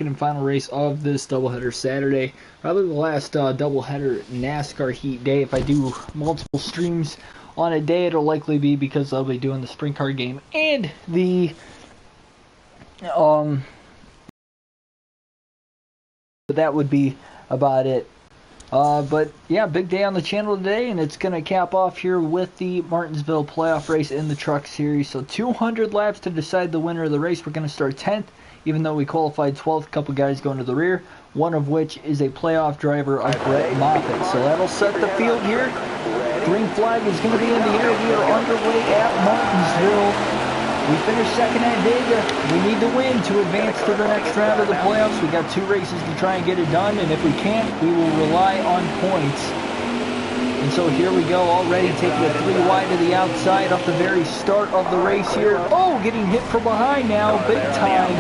And final race of this doubleheader Saturday. Probably the last doubleheader NASCAR Heat day. If I do multiple streams on a day, it'll likely be because I'll be doing the sprint car game and the but that would be about it. But yeah, big day on the channel today, and it's going to cap off here with the Martinsville playoff race in the truck series. So 200 laps to decide the winner of the race. We're going to start 10th, even though we qualified 12th. A couple guys going to the rear, one of which is a playoff driver of Brett Moffitt. So that'll set the field here. Green flag is going to be in the air. We are underway at Martinsville. We finished second at Vega. We need to win to advance to the next round of the playoffs. We got 2 races to try and get it done, and if we can't, we will rely on points. And so here we go, already taking a 3 wide to the outside off the very start of the race here. Oh, getting hit from behind now, big time.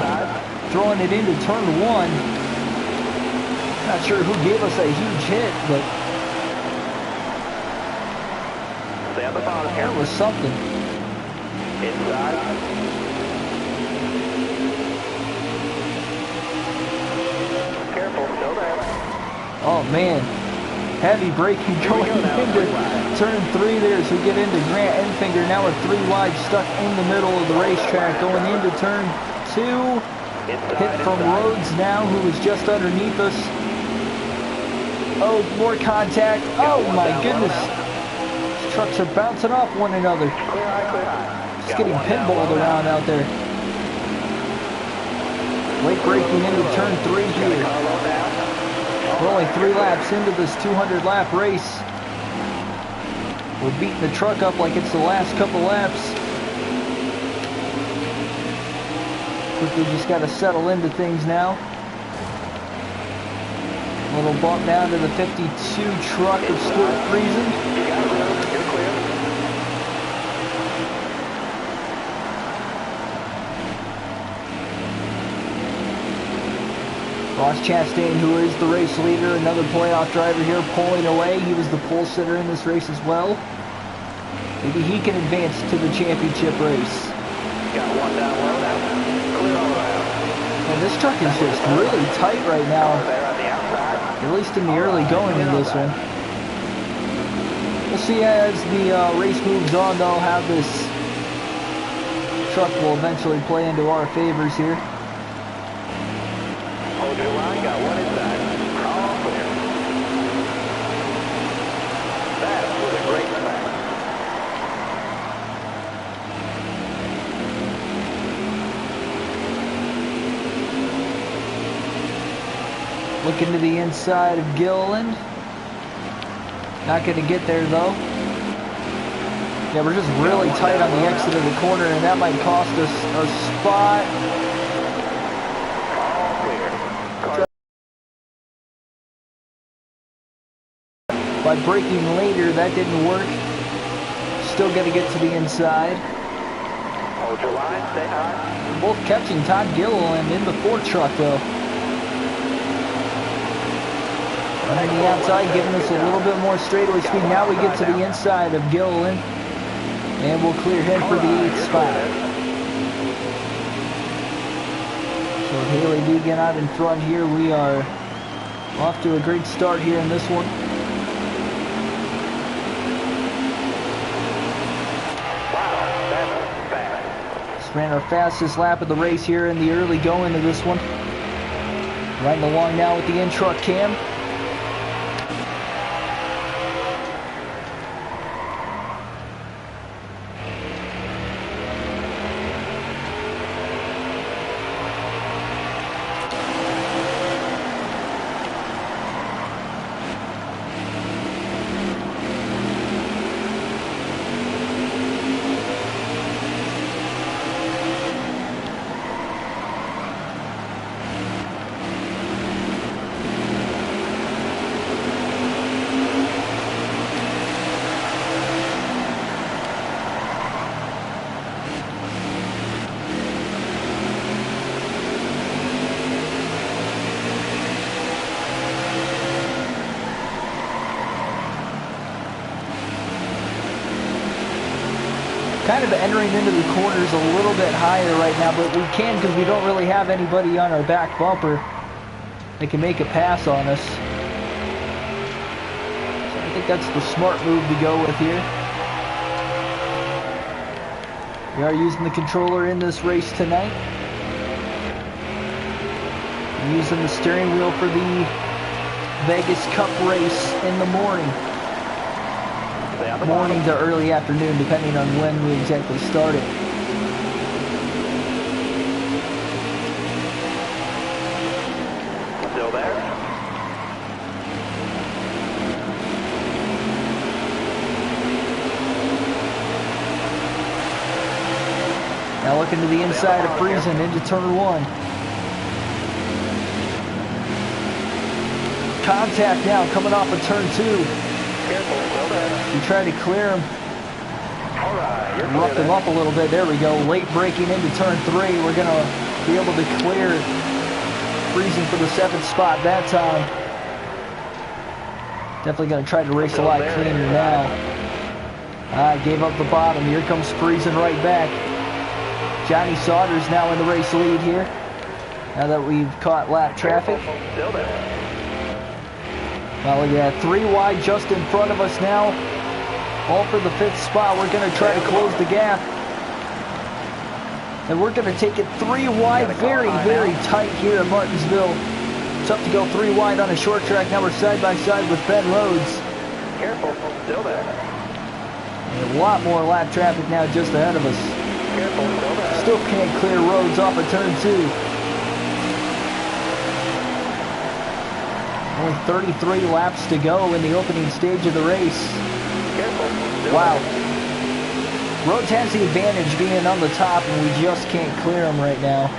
Throwing it into turn 1. Not sure who gave us a huge hit, but that was something. Inside. Careful, still there. Oh man, heavy braking going into turn 3 there, so we get into Grant Enfinger. Now we're 3 wide, stuck in the middle of the racetrack, going into turn 2. Hit from Rhodes now, who is just underneath us. Oh, more contact. Oh my goodness. These trucks are bouncing off one another. Clear high, clear high. Just getting pinballed around out there. Late braking into turn 3 here. We're only 3 laps into this 200 lap race. We're beating the truck up like it's the last couple laps. Quickly just got to settle into things now. A little bump down to the 52 truck of Stuart Friesen. You got it, Rose. You're clear. Ross Chastain, who is the race leader, another playoff driver here, pulling away. He was the pole sitter in this race as well. Maybe he can advance to the championship race. Got 1 down low now. Clear all around. And this truck is just really tight right now, There on the outside. at least in the early going in this one. We'll see as the race moves on, though, how this truck will eventually play into our favors here. Hold your line, got 1 inside. All clear. That was a great track. Looking to the inside of Gilliland. Not going to get there, though. Yeah, we're just really tight on the exit of the corner, and that might cost us a spot. All clear. By braking later, that didn't work. Still got to get to the inside. Hold your line, stay high. We're both catching Todd Gilliland in the Ford truck, though. Running the outside, giving us a little bit more straightaway speed. Now we get to the inside of Gilliland, and we'll clear him for the 8th spot. So Haley Deegan out in front here. We are off to a great start here in this one. Wow, that's fast. Just ran our fastest lap of the race here in the early going of this one. Riding along now with the in-truck cam. kind of entering into the corners a little bit higher right now, but we can because we don't really have anybody on our back bumper that can make a pass on us. So I think that's the smart move to go with here. We are using the controller in this race tonight. I'm using the steering wheel for the Vegas Cup race in the morning. Morning to early afternoon, depending on when we exactly start it. Still there? Now looking to the inside of Friesen into turn 1. Contact now coming off of turn 2. We try to clear him. Roughed him up a little bit. There we go. Late braking into turn 3. We're going to be able to clear Friesen for the 7th spot that time. Definitely going to try to race a lot cleaner now. Gave up the bottom. Here comes Friesen right back. Johnny Sauter's now in the race lead here. Now that we've caught lap traffic. Well, we got 3 wide just in front of us now. All for the 5th spot. We're going to try to close the gap. And we're going to take it 3 wide, very, very tight here at Martinsville. Tough to go 3 wide on a short track. Now we're side by side with Ben Rhodes. Careful, still there. And a lot more lap traffic now just ahead of us. Careful, still there. Still can't clear Rhodes off of turn 2. Only 33 laps to go in the opening stage of the race. Wow. Rhodes has the advantage being on the top, and we just can't clear him right now.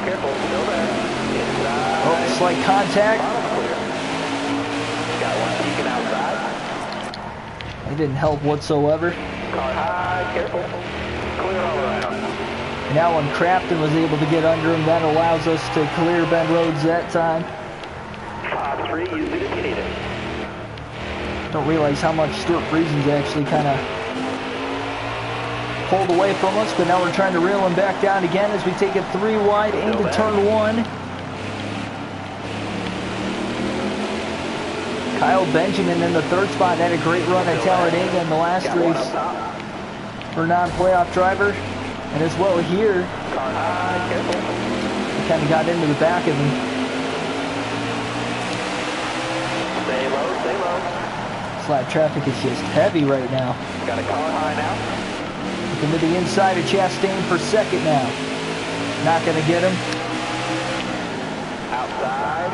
Careful, still there. Oh, slight contact. Got one peeking outside. It didn't help whatsoever. Car high, careful. Clear all around. And now when Crafton was able to get under him, that allows us to clear Ben Rhodes that time. Top 3, use it if you need it. Don't realize how much Stuart Friesen's actually kind of pulled away from us, but now we're trying to reel him back down again as we take it 3 wide into turn 1. Kyle Benjamin in the 3rd spot had a great run at Talladega in the last race for non-playoff driver. And as well here, he kind of got into the back of him. Stay low, stay low. Slap traffic is just heavy right now. Got a car high now. Looking to the inside of Chastain for 2nd now. Not going to get him. Outside.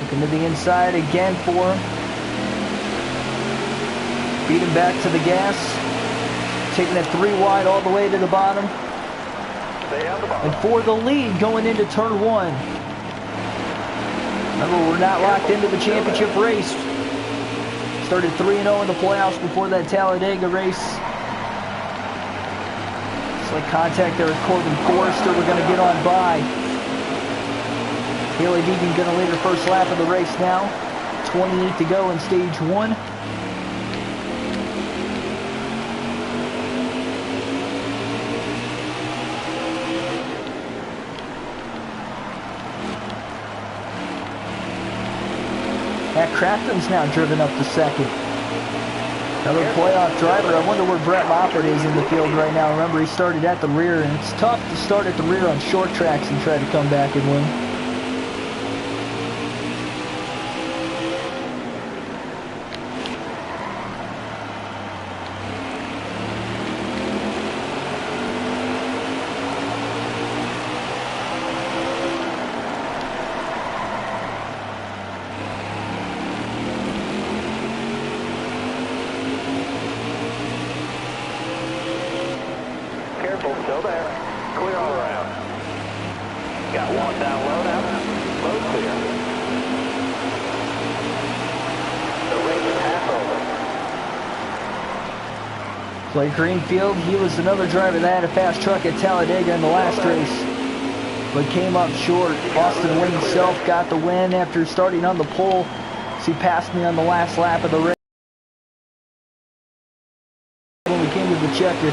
Looking to the inside again for him. Beat him back to the gas. Taking it 3 wide all the way to the bottom. Stay on the bottom. And for the lead going into turn 1. Remember, we're not locked into the championship race. Started 3-0 in the playoffs before that Talladega race. Slight contact there with Corbin Forrester. We're going to get on by. Haley Deegan going to lead her first lap of the race now. 28 to go in stage 1. Matt Crafton's now driven up to 2nd. Another playoff driver. I wonder where Brett Moffitt is in the field right now. Remember, he started at the rear, and it's tough to start at the rear on short tracks and try to come back and win. Still there. Clear all around. Got one down low now. Low clear. The race is half over. Blake Greenfield, he was another driver that had a fast truck at Talladega in the last race, but came up short. Austin Wayne himself got the win after starting on the pole. So he passed me on the last lap of the race. checker.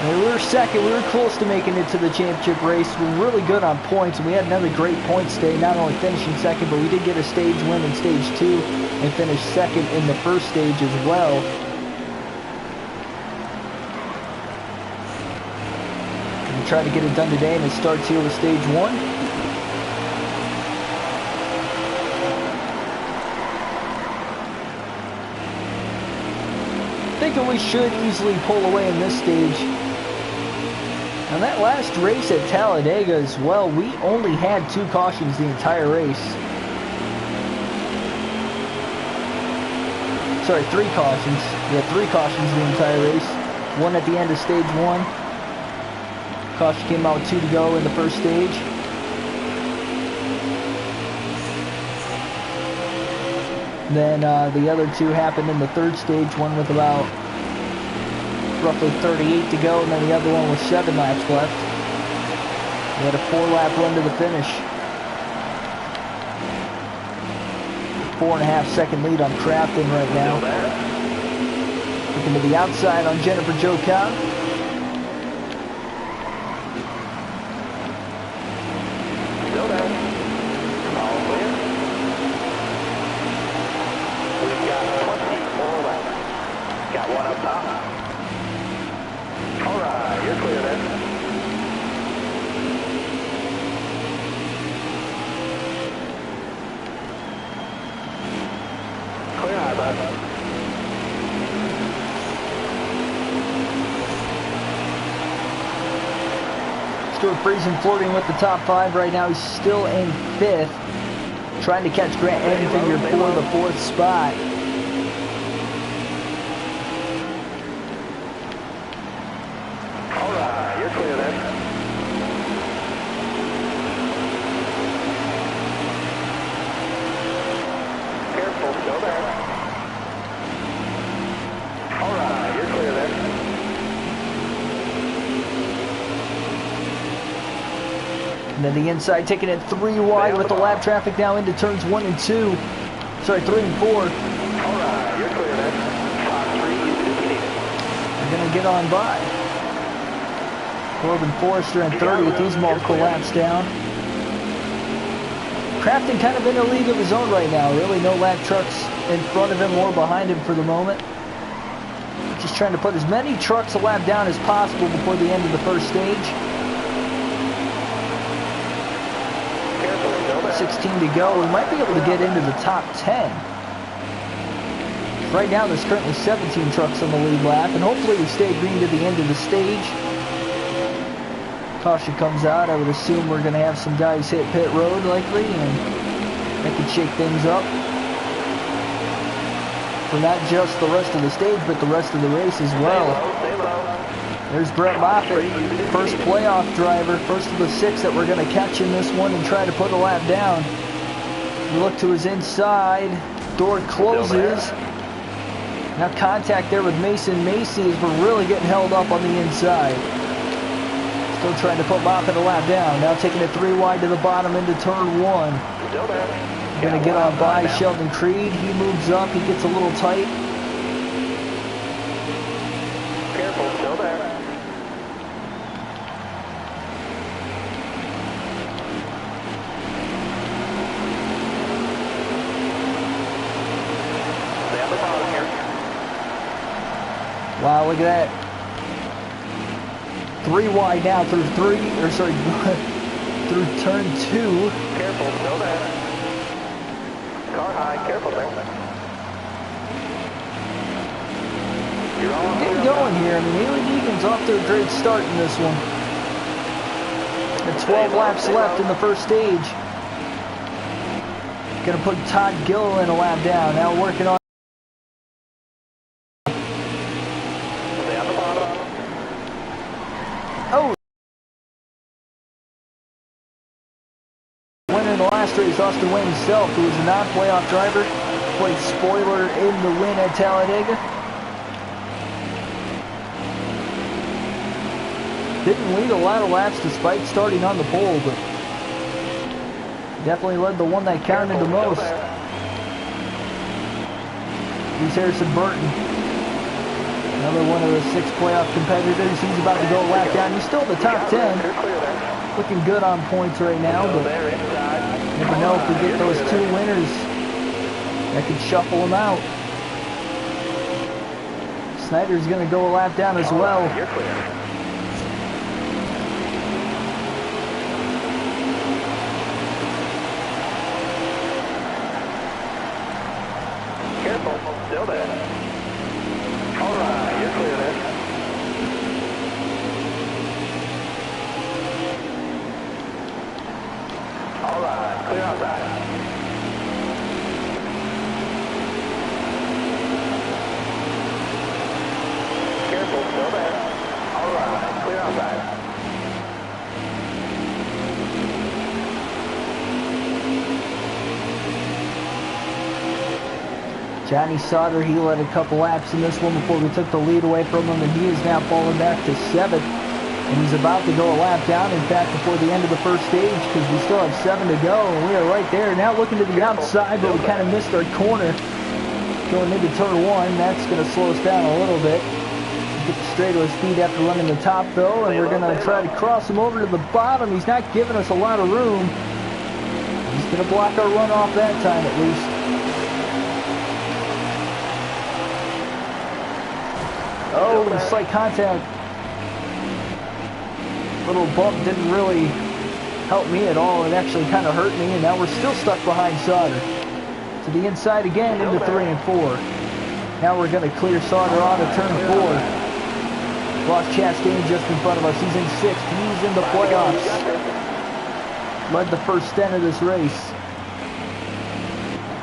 And we were second. We were close to making it to the championship race. We were really good on points, and we had another great points day, not only finishing second, but we did get a stage win in stage 2 and finished second in the first stage as well. We try to get it done today, and it starts here with stage 1. Thinking we should easily pull away in this stage. And that last race at Talladega as well, we only had 2 cautions the entire race. Sorry, 3 cautions. We had 3 cautions the entire race. 1 at the end of stage 1. Caution came out with 2 to go in the first stage. Then the other 2 happened in the third stage, one with about roughly 38 to go, and then the other one with 7 laps left. We had a 4-lap run to the finish. 4.5 second lead on Crafton right now. Looking to the outside on Jennifer Jo Cobb. Still there. All clear. We've got 24 laps. Got one up top. All right, you're clear then. Clear high, bud. Stuart Friesen flirting with the top 5 right now. He's still in 5th. Trying to catch Grant Enfinger for the 4th spot. And then the inside taking it 3 wide with the lap traffic now into turns 1 and 2. Sorry, 3 and 4. All right, you're clear then. Top 3, They're going to get on by. Corbin Forrester in 30 with these multiple laps down. Crafton kind of in a league of his own right now. Really no lap trucks in front of him or behind him for the moment. Just trying to put as many trucks a lap down as possible before the end of the first stage. 16 to go. We might be able to get into the top 10. Right now there's currently 17 trucks on the lead lap, and hopefully we stay green to the end of the stage. Caution comes out. I would assume we're going to have some guys hit pit road likely, and that could shake things up for not just the rest of the stage, but the rest of the race as well. There's Brett Moffitt, first playoff driver, first of the 6 that we're going to catch in this one and try to put a lap down. We look to his inside, door closes. Now contact there with Mason Macy as we're really getting held up on the inside. Still trying to put Moffitt a lap down. Now taking it 3 wide to the bottom into turn 1. Going to get on by Sheldon Creed. He moves up, he gets a little tight. Careful, still there. Wow, look at that. 3 wide now through through turn 2. Careful, still there. Car high, careful there. You're all getting going here. I mean, Haley Deegan's off to a great start in this one. Got 12 laps left in the first stage. Gonna put Todd Gilliland a lap down. Now working on. Oh! Winner in the last race, Austin Wayne himself, who was a non-playoff driver, played spoiler in the win at Talladega. Didn't lead a lot of laps despite starting on the pole, but definitely led the one that counted the most. Here's Harrison Burton. Another one of the 6 playoff competitors. He's about to go a lap down. He's still in the top 10. Looking good on points right now, but never know if we get those 2 winners. That could shuffle them out. Snyder's going to go a lap down as well. You're clear. Careful, still there. All right, you're clear there. All right, clear outside. Careful, still there. All right, clear outside. Johnny Sauter, he led a couple laps in this one before we took the lead away from him, and he is now falling back to 7th. And he's about to go a lap down, in fact, before the end of the first stage, because we still have 7 to go, and we are right there. Now looking to the outside, but we kind of missed our corner. Going into turn 1, that's going to slow us down a little bit. Get the straightaway speed after running the top, though, and we're going to try to cross him over to the bottom. He's not giving us a lot of room. He's going to block our run off that time, at least. Oh, slight contact. Little bump didn't really help me at all. It actually kind of hurt me, and now we're still stuck behind Sauter. To the inside again into 3 and 4. Now we're going to clear Sauter out of turn 4. Ross Chastain just in front of us. He's in 6th. He's in the playoffs. Led the first 10 of this race.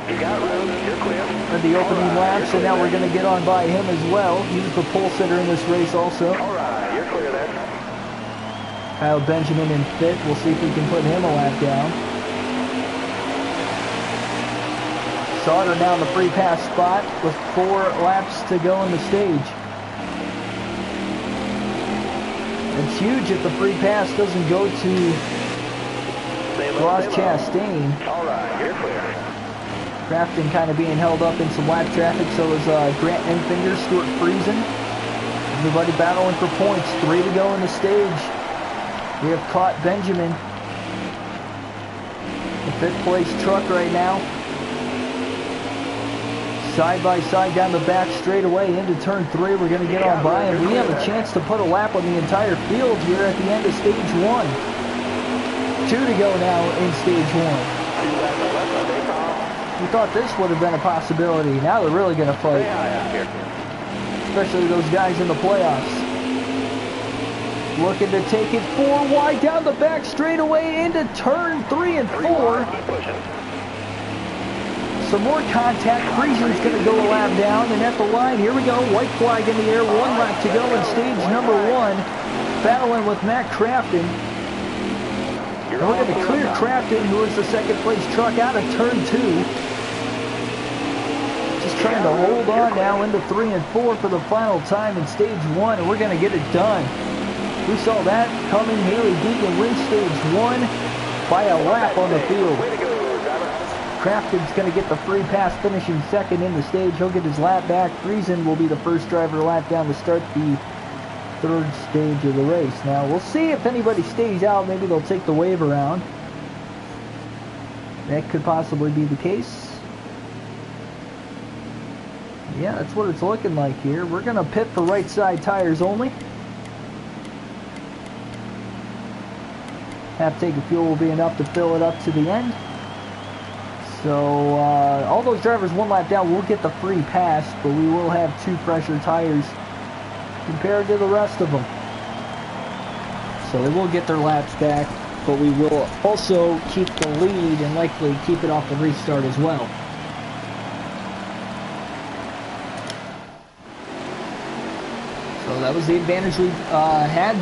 You got room, you're clear. Led the opening laps, and now we're going to get on by him as well. He was the pole sitter in this race also. All right, you're clear there. Kyle Benjamin in 5th. We'll see if we can put him a lap down. Sauter now in the free pass spot with 4 laps to go in the stage. It's huge if the free pass doesn't go to Ross Chastain. All right, you're clear. Crafton kind of being held up in some lap traffic, so is Grant Enfinger, Stuart Friesen. Everybody battling for points. 3 to go in the stage. We have caught Benjamin. The 5th place truck right now. Side by side down the back straightaway into turn 3. We're going to get on by him. We have a chance to put a lap on the entire field here at the end of stage 1. 2 to go now in stage 1. We thought this would have been a possibility. Now they're really going to fight. Especially those guys in the playoffs. Looking to take it 4 wide down the back straightaway into turn 3 and 4. Some more contact. Friesen's going to go a lap down, and at the line, here we go. White flag in the air. 1 lap to go in stage number 1. Battling with Matt Crafton. And we're going to clear Crafton, who is the 2nd place truck, out of turn 2. Just trying to hold on now into 3 and 4 for the final time in stage 1, and we're going to get it done. We saw that coming. Haley Deegan wins stage 1 by a lap on the field. Crafton's going to get the free pass, finishing 2nd in the stage. He'll get his lap back. Friesen will be the first driver lap down to start the 3rd stage of the race. Now, we'll see if anybody stays out. Maybe they'll take the wave around. That could possibly be the case. Yeah, that's what it's looking like here. We're going to pit for right side tires only. Half tank of fuel will be enough to fill it up to the end. So, all those drivers 1 lap down will get the free pass, but we will have 2 fresher tires compared to the rest of them. So they will get their laps back, but we will also keep the lead and likely keep it off the restart as well. So that was the advantage we had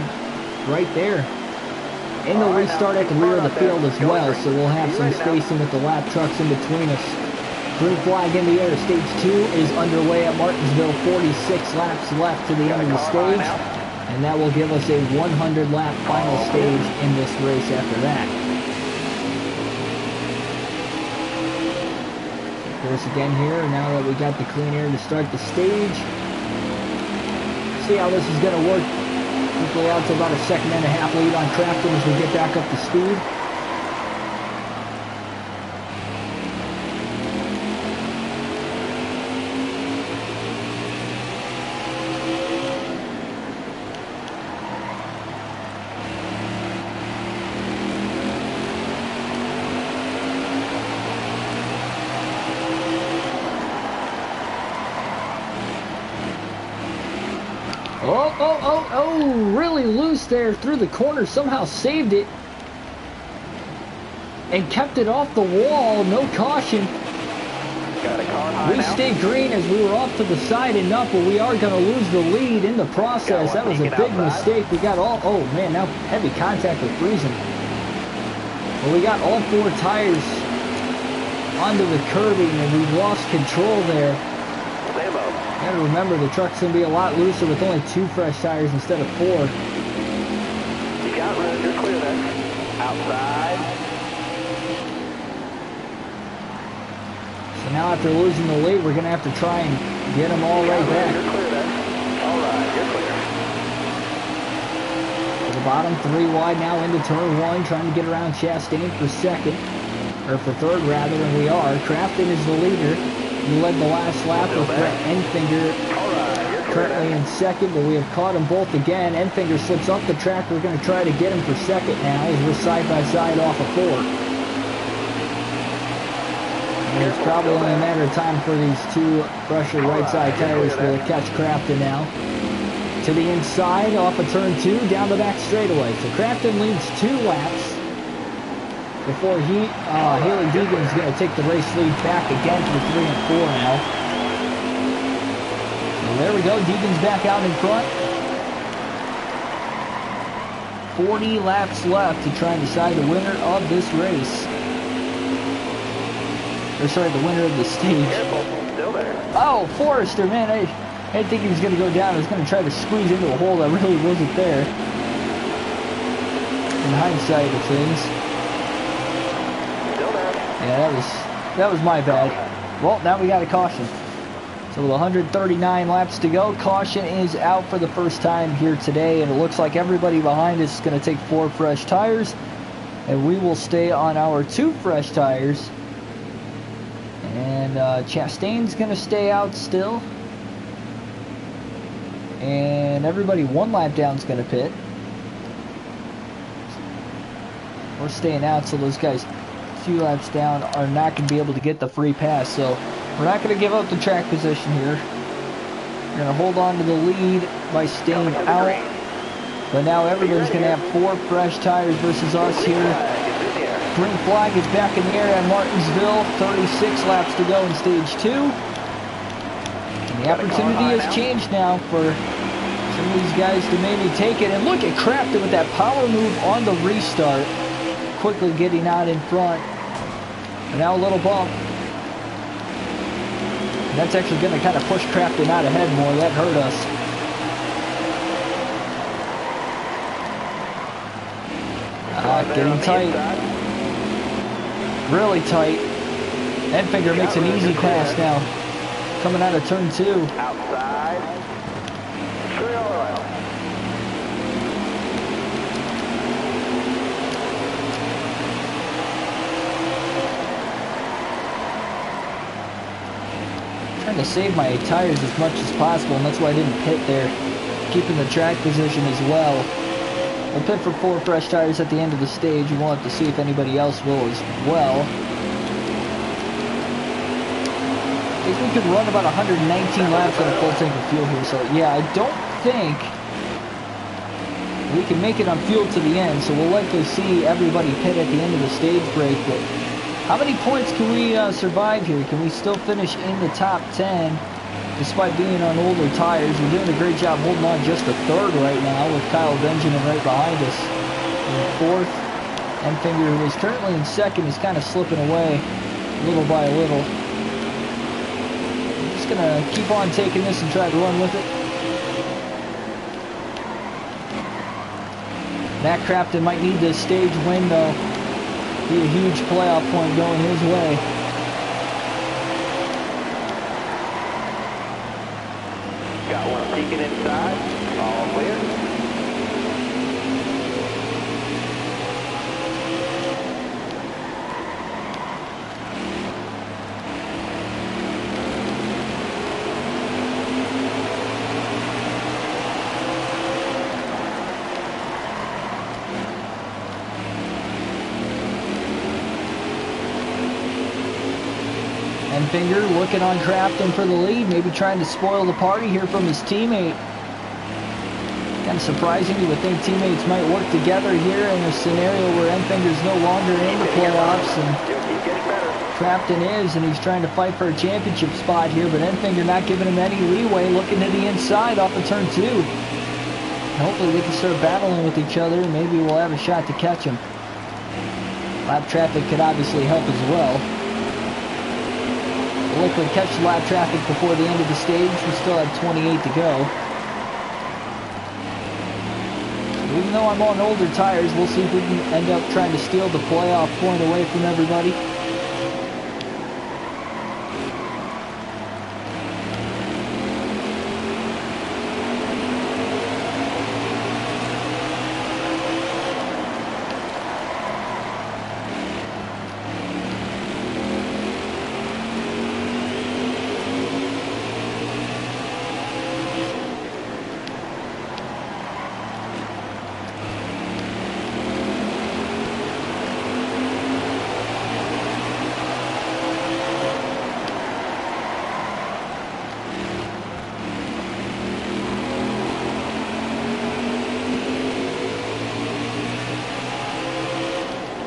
right there. And they'll restart at the rear of the field as well, so we'll have some spacing with the lap trucks in between us. Green flag in the air. Stage 2 is underway at Martinsville. 46 laps left to the end of the stage. And that will give us a 100-lap final stage in this race after that. Of course, again here, now that we got the clean air to start the stage. see how this is going to work. Quickly out to about a second and a half lead on Crafton as we get back up to speed. Oh, really loose there through the corner, somehow saved it and kept it off the wall, no caution. Got a car high We now. stayed green as we were off to the side enough, but we are going to lose the lead in the process. That was a big mistake. We got all, oh man, now heavy contact with freezing. Well, we got all 4 tires onto the curbing and we lost control there. You gotta remember the truck's gonna be a lot looser with only 2 fresh tires instead of 4. You got room, you're clear there. Outside. So now after losing the lead, we're gonna have to try and get them all right back. You're clear there. All right, you're clear. To the bottom, 3 wide now into turn 1, trying to get around Chastain for second, or for third rather, and we are. Crafton is the leader. He led the last lap with Brett Enfinger currently in second, but we have caught them both again. Enfinger slips up the track. We're going to try to get him for second now as we're side by side off of 4. And it's probably only a matter of time for these 2 fresher right side tires to catch Crafton now. To the inside, off of turn 2, down the back straightaway. So Crafton leads 2 laps before Haley Deegan's going to take the race lead back again to 3 and 4 now. So there we go, Deegan's back out in front. 40 laps left to try and decide the winner of this race. Or sorry, the winner of the stage. Still there. Oh, Forrester, man, I didn't think he was going to go down. I was going to try to squeeze into a hole that really wasn't there. In hindsight of things. Yeah, that was my bad. Well, now we got a caution. So with 139 laps to go, caution is out for the first time here today, and it looks like everybody behind us is going to take 4 fresh tires, and we will stay on our 2 fresh tires. And Chastain's going to stay out still. And everybody 1 lap down is going to pit. We're staying out, so those guys 2 laps down are not going to be able to get the free pass. So we're not going to give up the track position here. We're going to hold on to the lead by staying out. But now everybody's going to have 4 fresh tires versus us here. Green flag is back in the air at Martinsville. 36 laps to go in stage 2. And the opportunity has changed now for some of these guys to maybe take it. And look at Crafton with that power move on the restart. Quickly getting out in front. And now a little bump. And that's actually going to kind of push Crafton out ahead more. That hurt us. Getting tight. Really tight. Enfinger makes an easy pass now. Coming out of turn 2. Outside. Trying to save my tires as much as possible, and that's why I didn't pit there. Keeping the track position as well. We'll pit for 4 fresh tires at the end of the stage. We'll have to see if anybody else will as well. I think we could run about 119 laps on a full tank of fuel here. So yeah, I don't think we can make it on fuel to the end. So we'll likely see everybody pit at the end of the stage break. But how many points can we survive here? Can we still finish in the top 10? Despite being on older tires, we're doing a great job holding on just a 3rd right now with Kyle Benjamin right behind us in 4th. Enfinger, who is currently in 2nd, is kind of slipping away little by little. I'm just going to keep on taking this and try to run with it. Matt Crafton might need this stage win, though. Be a huge playoff point going his way. Got one peeking inside. Enfinger looking on Crafton for the lead, maybe trying to spoil the party here from his teammate. Kind of surprising. You would think teammates might work together here in a scenario where Enfinger's no longer in the playoffs, and Crafton is, and he's trying to fight for a championship spot here, but Enfinger not giving him any leeway, looking to the inside off of turn 2. Hopefully they can start battling with each other, and maybe we'll have a shot to catch him. Lap traffic could obviously help as well. We'll likely catch the lap traffic before the end of the stage. We still have 28 to go. Even though I'm on older tires, we'll see if we can end up trying to steal the playoff point away from everybody.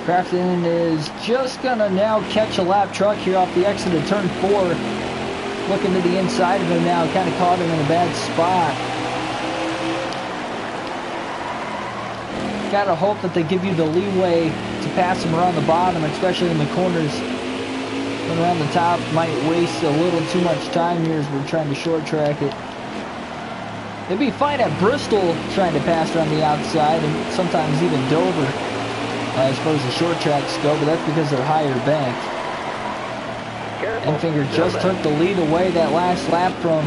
Crafton is just gonna now catch a lap truck here off the exit of turn 4. Looking to the inside of him now, kind of caught him in a bad spot. Gotta hope that they give you the leeway to pass him around the bottom, especially in the corners. Going around the top might waste a little too much time here as we're trying to short track it. They'd be fine at Bristol trying to pass around the outside, and sometimes even Dover. As far as the short tracks go, but that's because they're higher banked. Enfinger just took the lead away that last lap from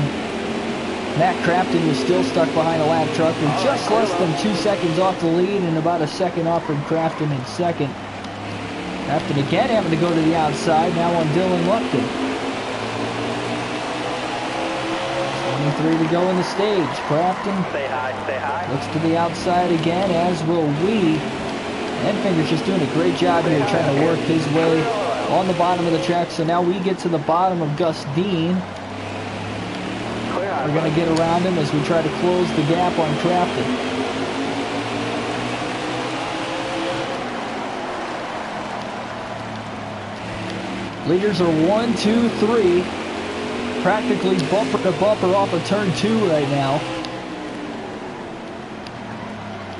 Matt Crafton, was still stuck behind a lap truck. We're just less than 2 seconds off the lead and about a second off from Crafton in second. Crafton again having to go to the outside, now on Dylan Lupton. 23 to go in the stage. Crafton looks to the outside again, as will we. Enfinger's just doing a great job here trying to work his way on the bottom of the track. So now we get to the bottom of Gus Dean. We're going to get around him as we try to close the gap on Crafton. Leaders are 1, 2, 3. Practically bumper to bumper off of turn 2 right now.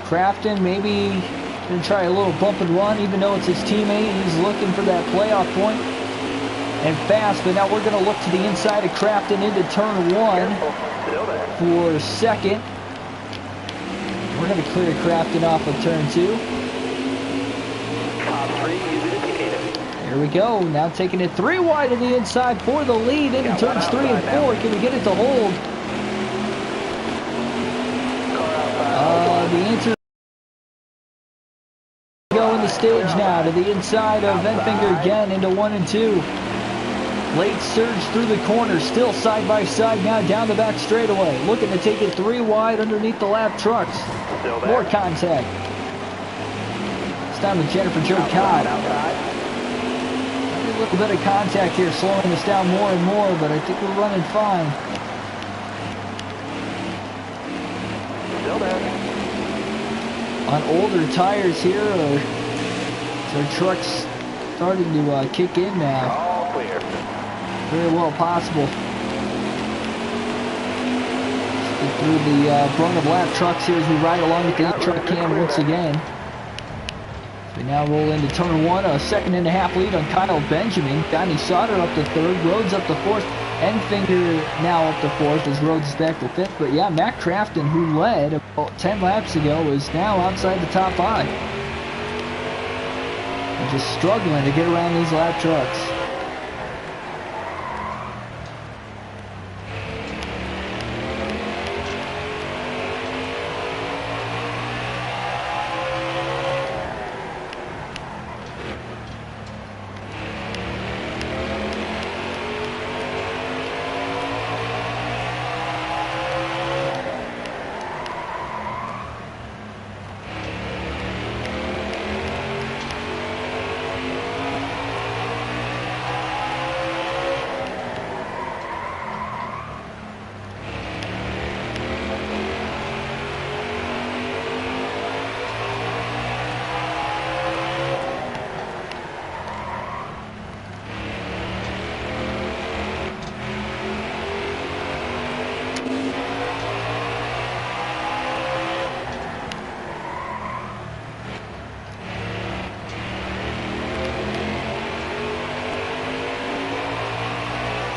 Crafton maybe going to try a little bump and run, even though it's his teammate. He's looking for that playoff point and fast, but now we're going to look to the inside of Crafton into turn 1 for second. We're going to clear Crafton off of turn 2. Here we go. Now taking it 3 wide to the inside for the lead into turns 3 and 4. Can we get it to hold? The answer go in the stage now to the inside of Enfinger again into 1 and 2. Late surge through the corner, still side by side now down the back straightaway. Looking to take it 3 wide underneath the lap trucks. More contact. It's time with Jennifer Jurcott. A little bit of contact here, slowing us down more and more, but I think we're running fine. Still there. On older tires here, their trucks starting to kick in now. All clear. Very well possible. Get through the brunt of lap trucks here as we ride along with the truck cam once again. We now roll into turn 1, a 2.5 lead on Kyle Benjamin. Donnie Sauter up to 3rd, Rhodes up to 4th, Enfinger now up to 4th as Rhodes is back to 5th. But yeah, Matt Crafton, who led about 10 laps ago, is now outside the top 5. And just struggling to get around these lap trucks.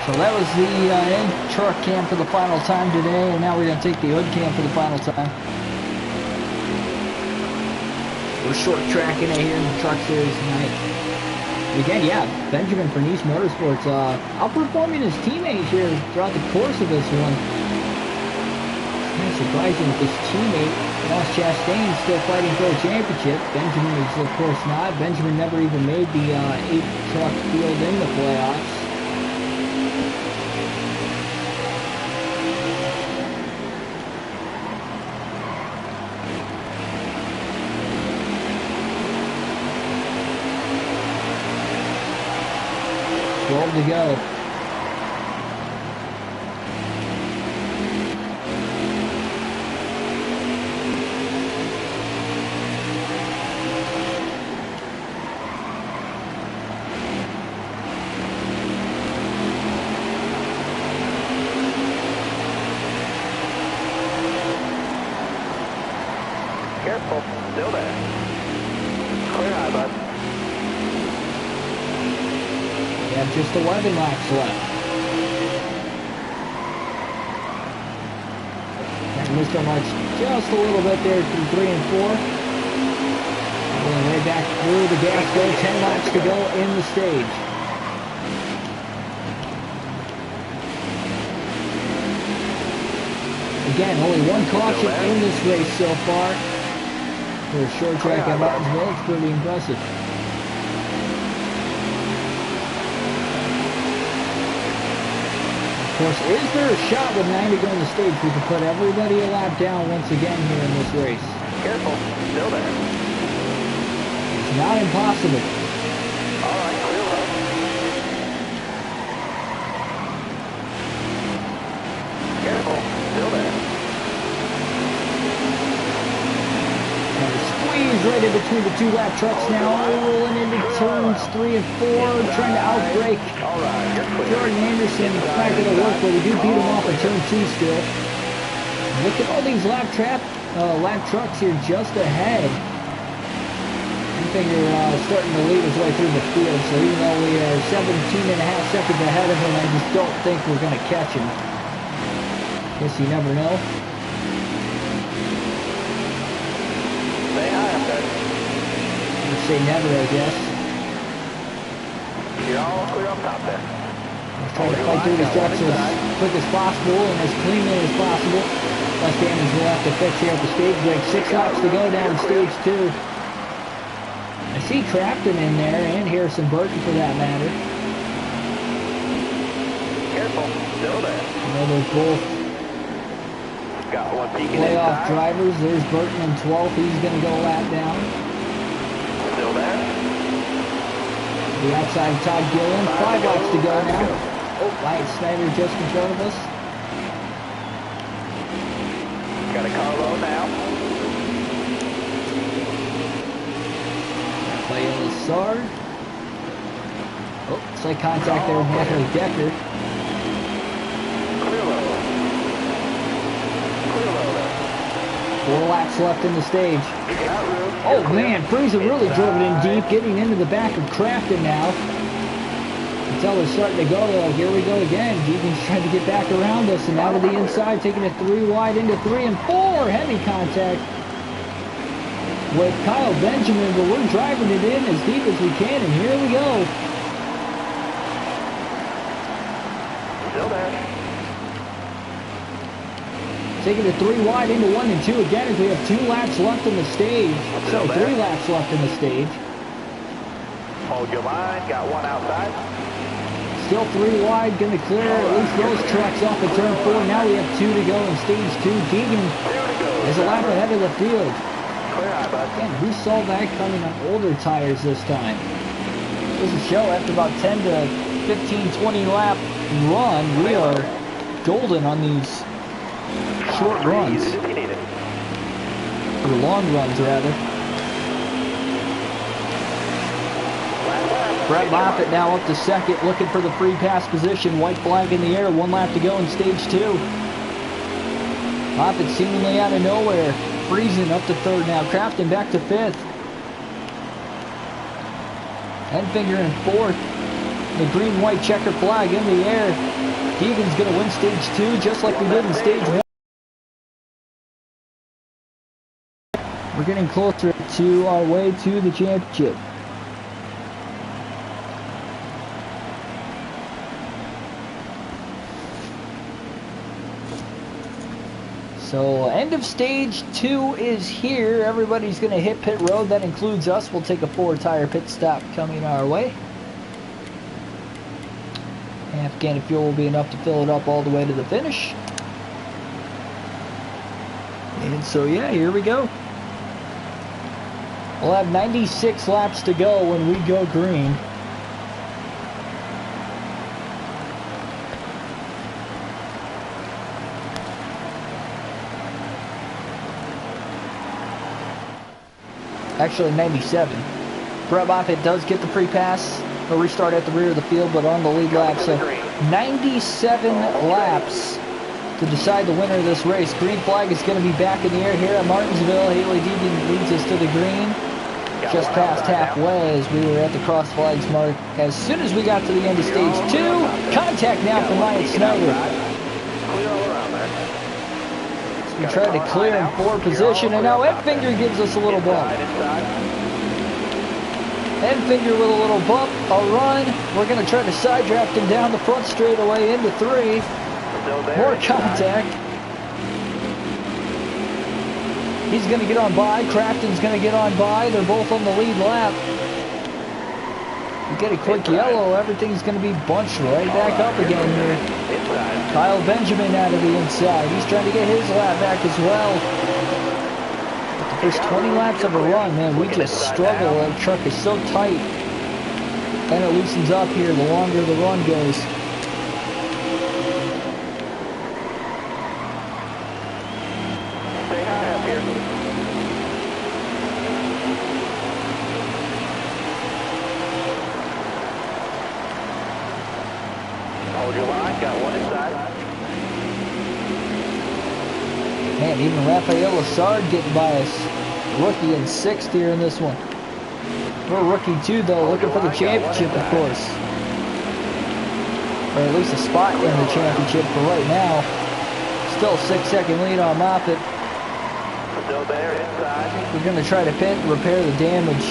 So that was the end truck cam for the final time today, and now we're going to take the hood cam for the final time. We're short tracking it here in the truck series tonight. Again, yeah, Benjamin from Nice Motorsports outperforming his teammate here throughout the course of this one. Kind of surprising that this teammate, Ross Chastain, still fighting for a championship. Benjamin is, of course, not. Benjamin never even made the 8-truck field in the playoffs. To go. Careful, still there. Clear high, bud. We have just 11 laps left. And Mr. March just a little bit there through 3 and 4. Going way back through the gas go. 10 laps to go in the stage. Again, only one caution in this race so far. For a short track at Martinsville, it's pretty impressive. Of course, is there a shot with 9 to go on the stage? We can put everybody a lap down once again here in this race. Careful, still there. It's not impossible. All right, clear left. Careful, still there. And the squeeze right in between the 2 lap trucks now, rolling into turns 3 and 4, trying to outbrake Jordan Anderson. It's not going to work, but we do beat him off at turn 2 still. Look at all these lap trucks here just ahead. Finger starting to lead his way through the field, so even though we are 17.5 seconds ahead of him, I just don't think we're going to catch him. Guess you never know. Stay high up there. I'm going to say never, I guess. You're all clear up top there. We're trying to fight through these trucks as quick as possible and as cleanly as possible. Less damage we'll have to fix here at the stage break. 6 laps to go down in stage 2. I see Crafton in there, and Harrison Burton for that matter. Careful, still there. You know, they're both Got one peeking playoff inside. drivers. There's Burton in 12th. He's going to go a lap down. Still there. The outside of Todd Gillen. 5 laps to go now. Oh, Wyatt Snyder just in front of us. Got a Carlo now. Viola Sard. Oh, slight contact there with Natalie Decker. Clear low. Clear low there. 4 laps left in the stage. Got room. Oh man, Frieza really drove it in deep, getting into the back of Crafton now. Until they're starting to go though. Here we go again. Deegan's trying to get back around us, and now to the inside, taking it 3 wide into 3 and 4. Heavy contact with Kyle Benjamin, but we're driving it in as deep as we can, and here we go. Still there. Taking it 3 wide into 1 and 2 again as we have 2 laps left in the stage. So 3 laps left in the stage. Hold your line. Got one outside. Still 3 wide, going to clear at least those trucks off at turn 4. Now we have 2 to go in stage 2. Deegan is a lap ahead of the field. Clear high, bud. Again, who saw that coming on older tires this time? This is a show after about 10 to 15, 20 lap run. We are golden on these short runs. Or long runs, rather. Brett Moffitt now up to second, looking for the free pass position. White flag in the air, 1 lap to go in stage 2. Moffitt seemingly out of nowhere. Friesen up to 3rd now. Crafton back to 5th. Henfinger in 4th. The green-white checker flag in the air. Deegan's going to win stage 2 just like we did in stage 1. We're getting closer to our way to the championship. So end of stage 2 is here. Everybody's going to hit pit road. That includes us. We'll take a 4-tire pit stop coming our way. Half a can of fuel will be enough to fill it up all the way to the finish. And so yeah, here we go. We'll have 96 laps to go when we go green. Actually 97. Brett Moffitt does get the free pass. He'll restart at the rear of the field, but on the lead lap. So 97 laps to decide the winner of this race. Green flag is going to be back in the air here at Martinsville. Haley Deegan leads us to the green. Just past halfway as we were at the cross flags mark. As soon as we got to the end of stage 2, contact now from Ryan Snyder. We tried to clear in 4 position, and now Edfinger gives us a little bump. Edfinger with a little bump, a run. We're going to try to side draft him down the front straightaway into 3. More contact. He's going to get on by. Crafton's going to get on by. They're both on the lead lap. We get a quick yellow. Everything's going to be bunched right back up again here. Kyle Benjamin out of the inside. He's trying to get his lap back as well. But the first 20 laps of a run, man, we just struggle. That truck is so tight. And it loosens up here the longer the run goes. Stay high up here. Hold your line, got one inside. Man, even Rafael Lassard getting by us. Rookie in 6th here in this one. We're rookie too, though, looking for the championship, of course. Or at least a spot in the championship for right now. Still a 6-second lead on Moffitt. Still there inside. We're going to try to pit and repair the damage.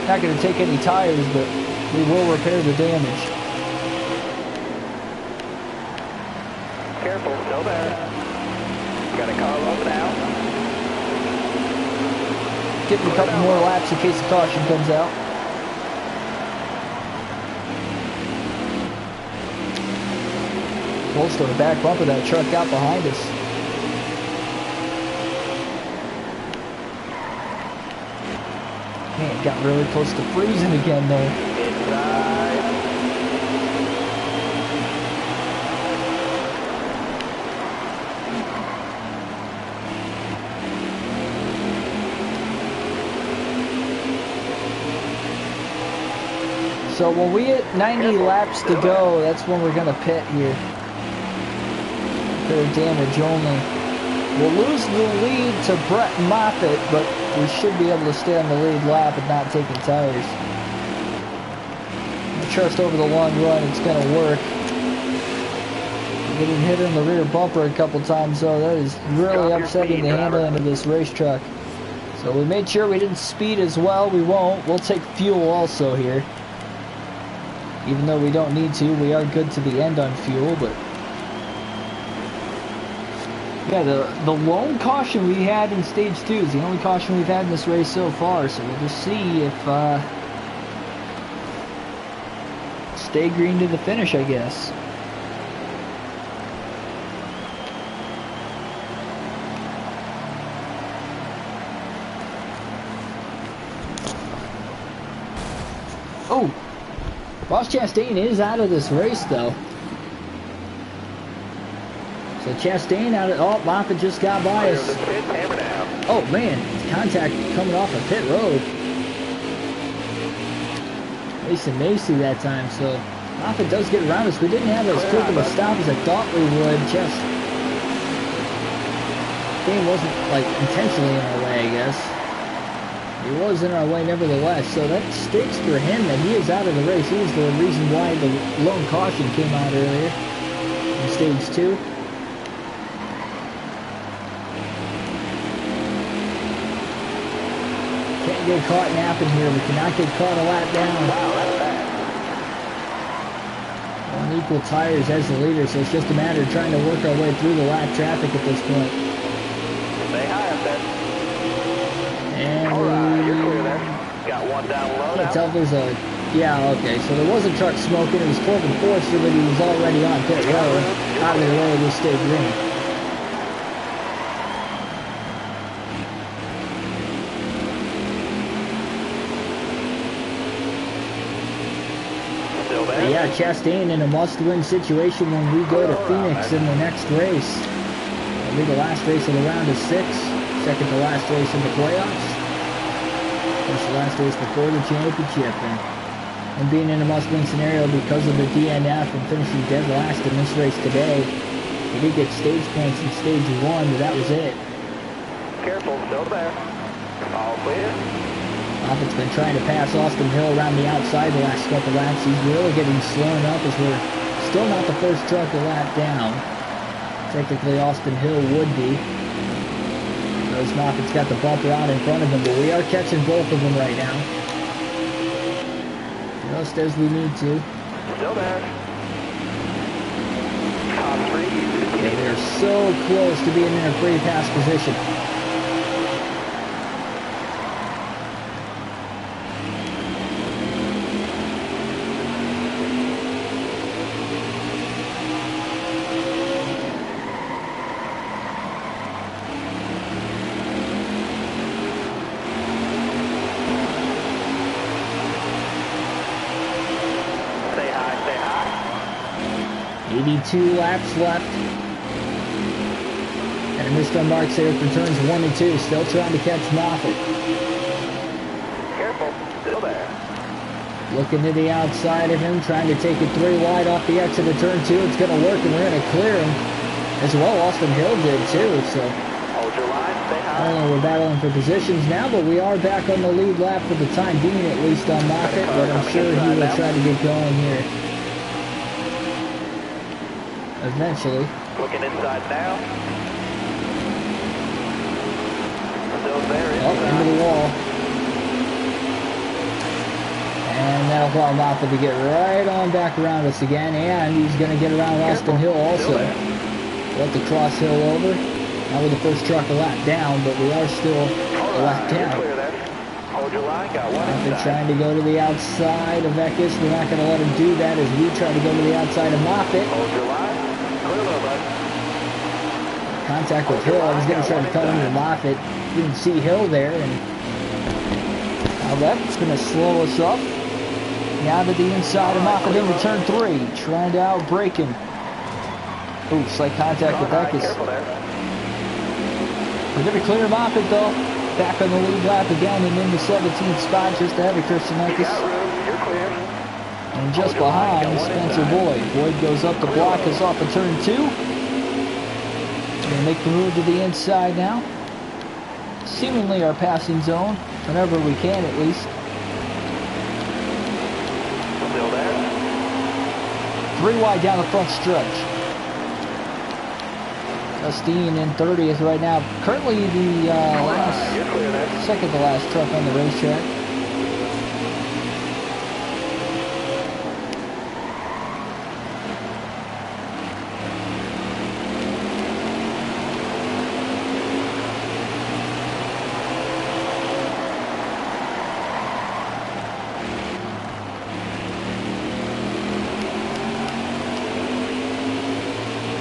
Not going to take any tires, but we will repair the damage. Careful, still there. Got a car low now. Getting a couple more laps in case the caution comes out. Close to the back bumper that truck out behind us. Man, got really close to freezing again though. Inside. So when we hit 90 laps to go, that's when we're going to pit here. Repair damage only. We'll lose the lead to Brett Moffitt, but we should be able to stay on the lead lap and not taking tires. I trust over the long run it's going to work. Getting hit in the rear bumper a couple times, though, that is really upsetting the handling of this race truck. So we made sure we didn't speed as well. We won't. We'll take fuel also here. Even though we don't need to, we are good to the end on fuel, but yeah, the lone caution we had in stage 2 is the only caution we've had in this race so far, so we'll just see if stay green to the finish, I guess. Oh, Ross Chastain is out of this race, though. So Chastain out of... Oh, Moffitt just got by us. Oh, man. Contact coming off of pit road. Mason Macy that time, so Moffitt does get around us. We didn't have as quick of a stop as I thought we would. Chastain wasn't, like, intentionally in our way, I guess. He was in our way nevertheless, so that stinks for him that he is out of the race. He was the reason why the lone caution came out earlier in stage 2. Can't get caught napping here. We cannot get caught a lap down. On equal tires as the leader, so it's just a matter of trying to work our way through the lap traffic at this point. Stay high up there. And Alright, you're clear there. Got one down low now. tell there's a, yeah, okay, so there was a truck smoking. It was Corbin Forster, but he was already on pit road, out of the way of this stage green. Still there? But yeah, Chastain in a must-win situation when we go to Phoenix in the next race. It'll be the last race of the round of 6, second to last race in the playoffs. It's the last race before the championship, and being in a must-win scenario because of the DNF and finishing dead last in this race today. We did get stage points in stage 1, but that was it. Careful, still there. All clear. Moffitt's been trying to pass Austin Hill around the outside the last couple laps. He's really getting slowing up as we're still not the first truck a lap down. Technically, Austin Hill would be. As Moffitt's got the bumper out in front of him, but we are catching both of them right now. Just as we need to. Still there. Top 3. Yeah, they're so close to being in a free pass position. Stay high, stay high. 82 laps left. And a missed on marks there for turns 1 and 2. Still trying to catch Moffitt. Careful, still there. Looking to the outside of him, trying to take it 3 wide off the exit of turn 2. It's going to work, and we're going to clear him. As well, Austin Hill did too, so Hold your line, stay I high. don't know, we're battling for positions now, but we are back on the lead lap for the time being, at least on Moffitt, but I'm sure he will try to get going here. Eventually. Looking inside now. Still there, Up inside. into the wall. And that'll allow Moffitt to get right on back around us again, and he's going to get around Austin Hill also. Let the cross hill over. Now we're the first truck a lap down, but we are still a lap You're down. clear there. Hold your line, got one Moffitt inside. trying to go to the outside of Eckes. We're not going to let him do that as we try to go to the outside of Moffitt. Hold your line. Clear low, bud. Contact with Hill. I was going to try to cut into Moffitt. Didn't see Hill there, and now that's going to slow us up. Now to the inside of Moffitt into turn 3, trying to outbrake him. Ooh, slight contact with Eckes. Careful there. We're going to clear Moffitt though. Back on the lead lap again and in the 17th spot, just ahead of Christian You Eckes. got room, you're clear. And just behind Spencer Boyd. Boyd goes up to block us off of turn 2. Going to make the move to the inside now. Seemingly our passing zone, whenever we can at least. Still there. 3 wide down the front stretch. Justine in 30th right now. Currently the You're clear there. second to last truck on the racetrack.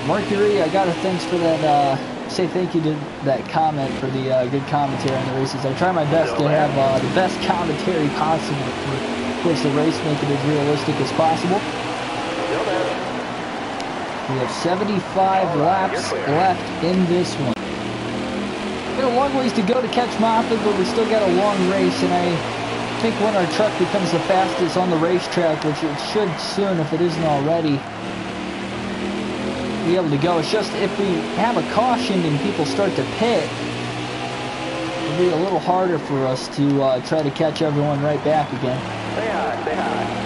Mercury, I got a thanks for that, say thank you to that comment for the good commentary on the races. I try my best to have the best commentary possible for push the race, make it as realistic as possible. Still there. We have 75 laps left in this one. Got a long ways to go to catch Moffitt, but we still got a long race, and I think when our truck becomes the fastest on the racetrack, which it should soon if it isn't already, be able to go. It's just if we have a caution and people start to pit, It'll be a little harder for us to try to catch everyone right back again. Say hi, say hi.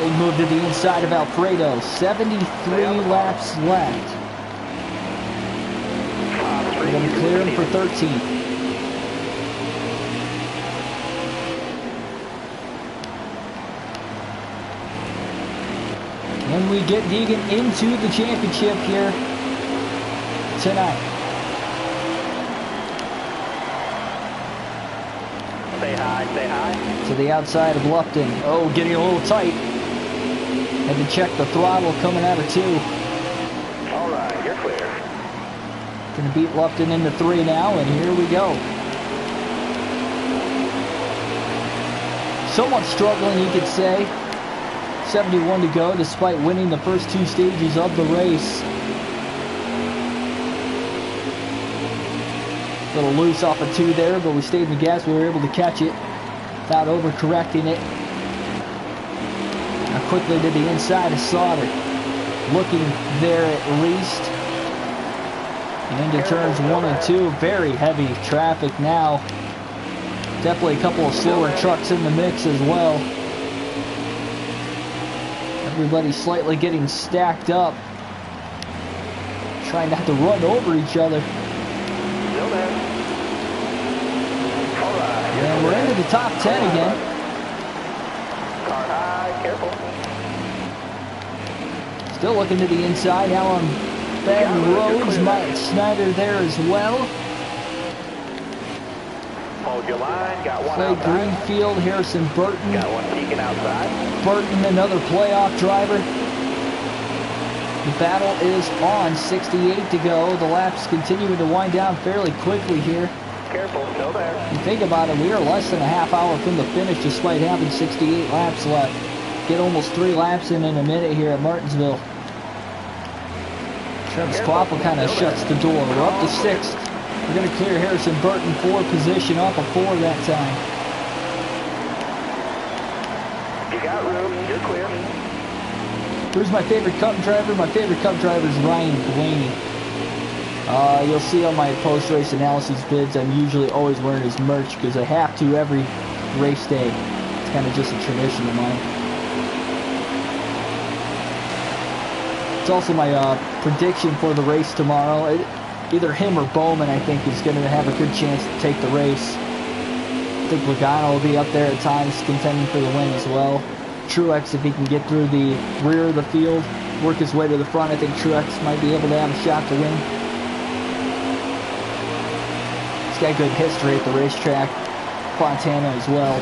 They move to the inside of Alfredo. 73 laps left. We're going to clear him for 13th. And we get Deegan into the championship here tonight. Say hi, say hi. To the outside of Lupton. Oh, getting a little tight. Had to check the throttle coming out of 2. All right, you're clear. Gonna beat Lupton into 3 now, and here we go. Somewhat struggling, you could say. 71 to go, despite winning the first 2 stages of the race. A little loose off of 2 there, but we stayed in the gas. We were able to catch it without overcorrecting it. Now quickly to the inside of Sauter. Looking there at least. And into turns 1 and 2. Very heavy traffic now. Definitely a couple of slower trucks in the mix as well. Everybody slightly getting stacked up. Trying not to run over each other. Still there. All right. And we're into the top 10 again. Car high, careful. Still looking to the inside. Now on Ben Rhodes, Mike Snyder there as well. Hold your line. Got one Clay outside. Greenfield, Harrison Burton. Got one peeking outside. Burton, another playoff driver. The battle is on. 68 to go. The laps continuing to wind down fairly quickly here. Careful, still there. If you think about it, we are less than a half hour from the finish despite having 68 laps left. Get almost 3 laps in a minute here at Martinsville. Travis Quapple kind of shuts the door. We're up to 6th. We're going to clear Harrison Burton for position off of 4 that time. You got room. You're clear. Who's my favorite Cup driver? My favorite Cup driver is Ryan Blaney. You'll see on my post-race analysis vids, I'm usually always wearing his merch because I have to every race day. It's kind of just a tradition of mine. It's also my prediction for the race tomorrow. Either him or Bowman, I think, is going to have a good chance to take the race. I think Logano will be up there at times contending for the win as well. Truex, if he can get through the rear of the field, work his way to the front, I think Truex might be able to have a shot to win. He's got good history at the racetrack. Fontana as well.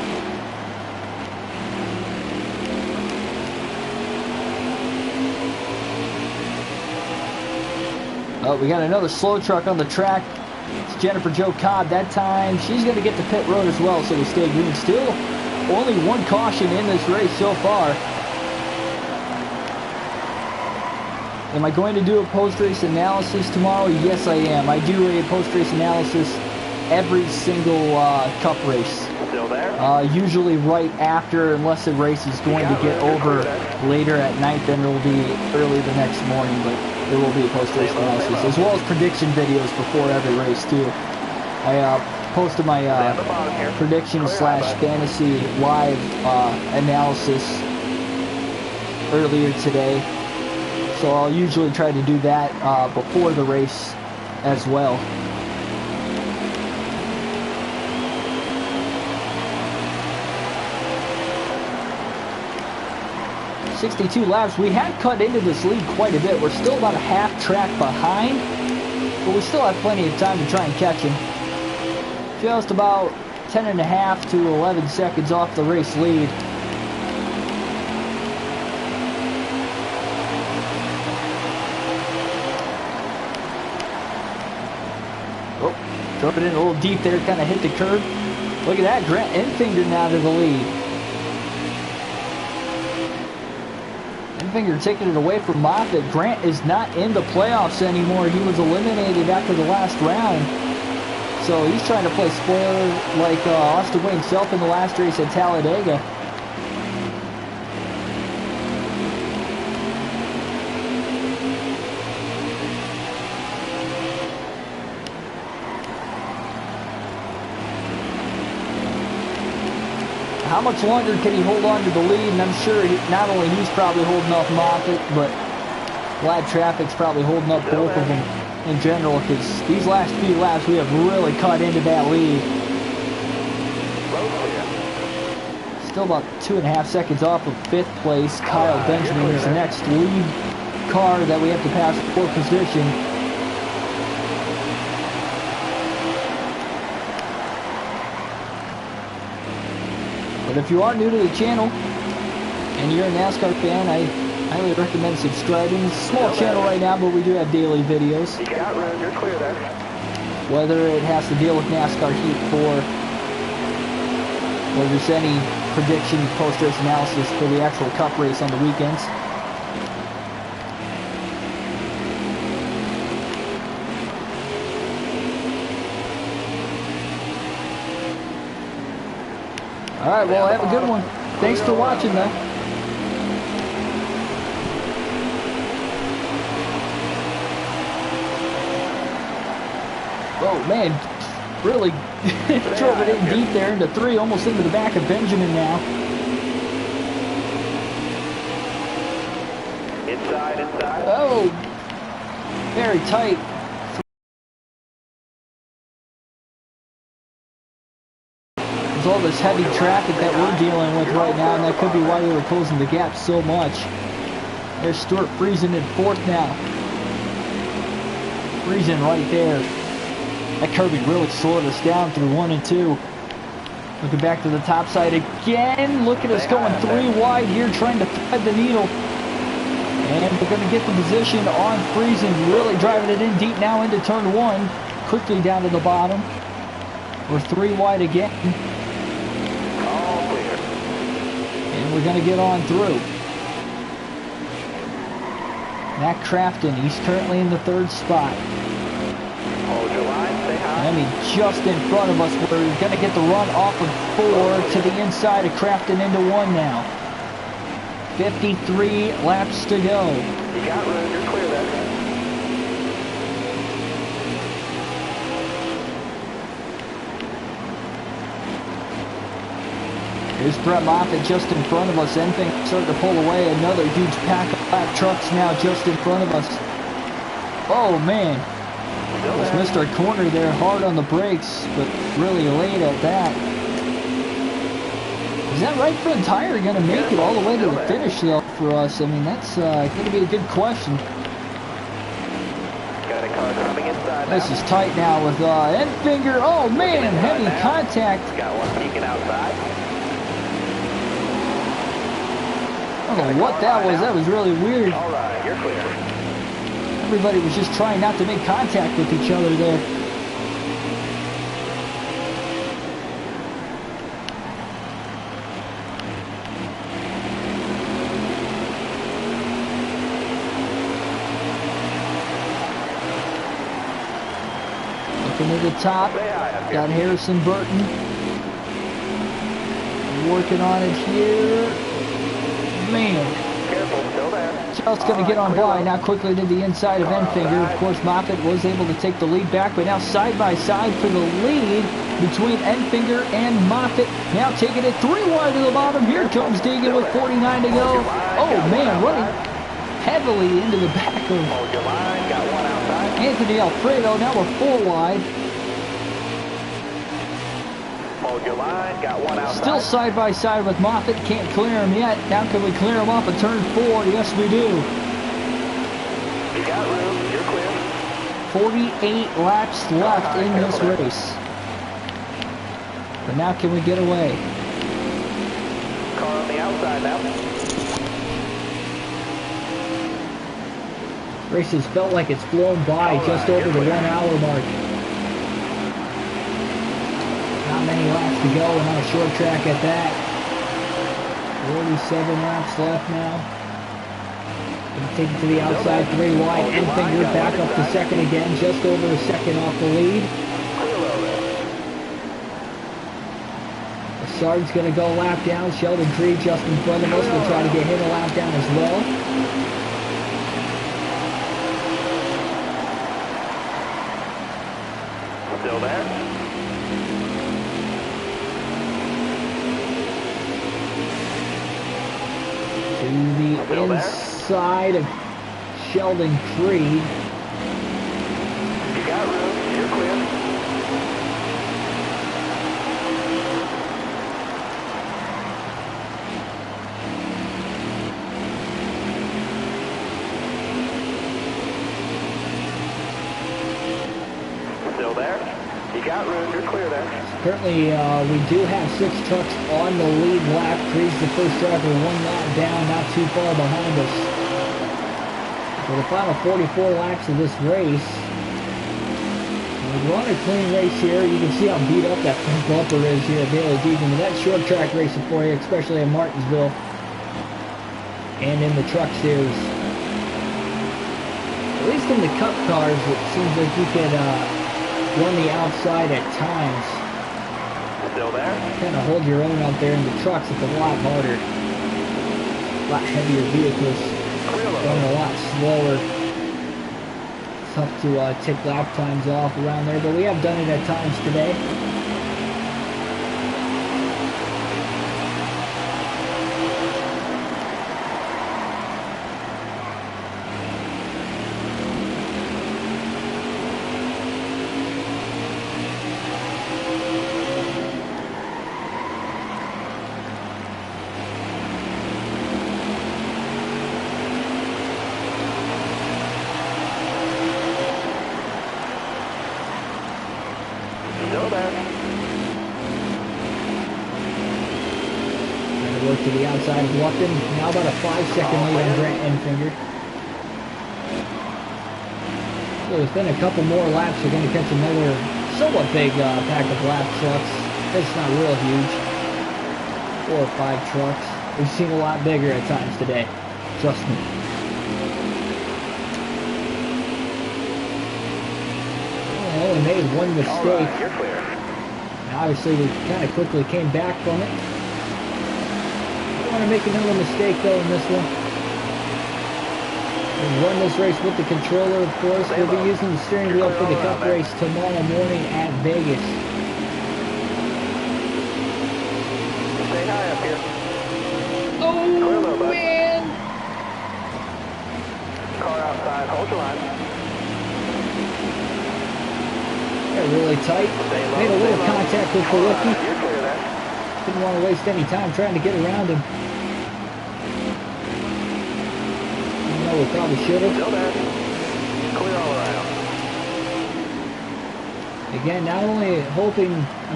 Oh, we got another slow truck on the track. It's Jennifer Jo Cobb. That time, she's going to get the pit road as well, so we stay green. Still, only 1 caution in this race so far. Am I going to do a post-race analysis tomorrow? Yes, I am. I do a post-race analysis every single Cup race. Still there? Usually right after, unless the race is going to get over later at night, then it will be early the next morning, but there will be a post-race analysis, as well as prediction videos before every race, too. I posted my prediction/fantasy live analysis earlier today, so I'll usually try to do that before the race as well. 62 laps. We have cut into this lead quite a bit. We're still about a half track behind, but we still have plenty of time to try and catch him. Just about 10.5 to 11 seconds off the race lead. Oh, drove it in a little deep there, kind of hit the curb. Look at that, Grant Enfinger now to the lead. Enfinger taking it away from Moffitt. Grant is not in the playoffs anymore. He was eliminated after the last round. So he's trying to play spoiler like Austin Wayne himself in the last race at Talladega. how much longer can he hold on to the lead? And I'm sure not only he's probably holding off Moffitt, but Glad Traffic's probably holding up both of them in general, because these last few laps we have really cut into that lead. Still about 2.5 seconds off of 5th place. Kyle Benjamin is the next lead car that we have to pass for position. But if you are new to the channel and you're a NASCAR fan, I highly recommend subscribing. It's a small channel right now, but we do have daily videos. You got room, you're clear there. Whether it has to deal with NASCAR Heat 4 or just any prediction, post-race analysis for the actual Cup race on the weekends. Alright, well, have a good one. Thanks for watching, though. Oh, man. Really drove it in deep there into 3, almost into the back of Benjamin now. Inside. Oh, very tight. There's all this heavy traffic that we're dealing with right now, and that could be why they were closing the gap so much. There's Stewart Friesen in 4th now. Friesen right there. That curbing really slowed us down through 1 and 2. Looking back to the top side again. Look at us going 3 wide here, trying to thread the needle. And we're going to get the position on Friesen, really driving it in deep now into turn 1. Quickly down to the bottom. We're 3 wide again. All clear. And we're going to get on through. Matt Crafton, he's currently in the 3rd spot. Hold your line, stay high. I mean, just in front of us, we're going to get the run off of 4 to the inside of Crafton into 1 now. 53 laps to go. You got room, you're clear there. Here's Brett Moffitt just in front of us. Anything starting to pull away. Another huge pack of lap trucks now just in front of us. Oh, man. Just missed our corner there, hard on the brakes, but really late at that. Is that right front tire going to make it all the way to the finish, though, for us? I mean, that's going to be a good question. Got a car coming inside now. This is tight now with Enfinger. Oh, man, heavy contact. Got one peeking outside. I don't know what that was. That was really weird. All right, you're clear. Everybody was just trying not to make contact with each other there. Looking at the top, got Harrison Burton working on it here. Man. Careful, still there. Just going to get on by, now quickly to the inside of Enfinger. Of course, Moffitt was able to take the lead back, but now side by side for the lead between Enfinger and Moffitt. Now taking it 3 wide to the bottom. Here comes Deegan with 49 to go. Oh, man, running heavily into the back of Hold your line, got one outside. Anthony Alfredo. Now we're 4 wide. Hold your line, got one outside. Still side by side with Moffitt. Can't clear him yet. Now can we clear him off at turn 4? Yes, we do. You got room, you're clear. 48 laps left in this race. But now can we get away? Car on the outside now. Race has felt like it's flown by just over the 1 hour mark. Not many laps to go and on a short track at that. 47 laps left now. Gonna take it to the outside, 3 wide. Enfinger back up to 2nd again, just over a 2nd off the lead. Lassard's gonna go a lap down. Sheldon Tree just in front of us will try to get him a lap down as well. Still there. inside of Sheldon Creed. You got room. You're clear. Still there? You got room. You're clear there. Currently, we do have 6 trucks on the lead lap. Creed's the first driver, 1 lap down, not too far behind us. For the final 44 laps of this race, we're on a clean race here. You can see how beat up that front bumper is here at Bailey Deacon. That's short track racing for you, especially in Martinsville and in the truck series. At least in the cup cars, it seems like you could run the outside at times. Still there? Kind of hold your own out there. In the trucks, it's a lot harder. A lot heavier vehicles. Going a lot slower. Tough to take lap times off around there, but we have done it at times today. To the outside of Lupton. Now about a 5-second lead on Grant Enfinger. So within a couple more laps, we're going to catch another somewhat big pack of lap trucks. It's not real huge. 4 or 5 trucks. We've seen a lot bigger at times today. Trust me. We only made 1 mistake. Right, you're clear. And obviously we kind of quickly came back from it. Want to make another mistake though in this one. We'll run this race with the controller, of course. We'll be using the steering wheel for the cup race tomorrow morning at Vegas. Stay high up here. Oh man! Car outside, hold your line. They're really tight. Made a little contact with Kowicki. You're clear there. Didn't want to waste any time trying to get around him. Even though we probably should have. Still there. Clear all around. Again, not only I'm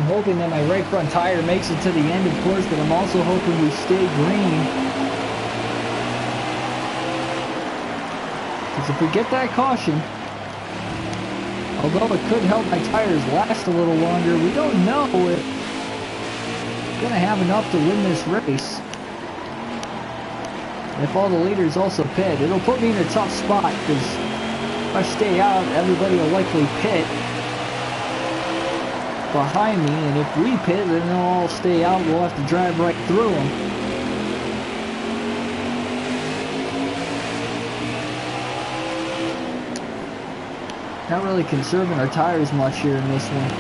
hoping that my right front tire makes it to the end, of course, but I'm also hoping we stay green. Because if we get that caution, although it could help my tires last a little longer, we don't know if we're going to have enough to win this race. And if all the leaders also pit, it'll put me in a tough spot, because if I stay out, everybody will likely pit behind me, and if we pit, then they'll all stay out. We'll have to drive right through them. Not really conserving our tires much here in this one.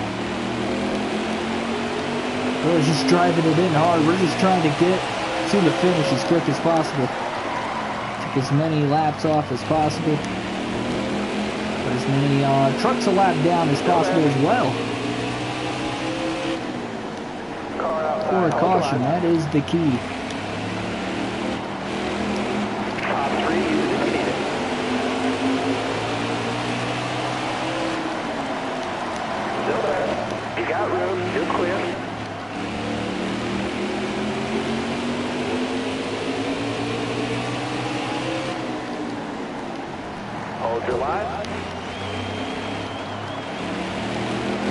We're just driving it in hard. We're just trying to get to the finish as quick as possible. Take as many laps off as possible. Put as many trucks a lap down as possible as well. For a caution, that is the key. Top 3, use it if you need it. Still there. You got room. You're clear. Hold your line.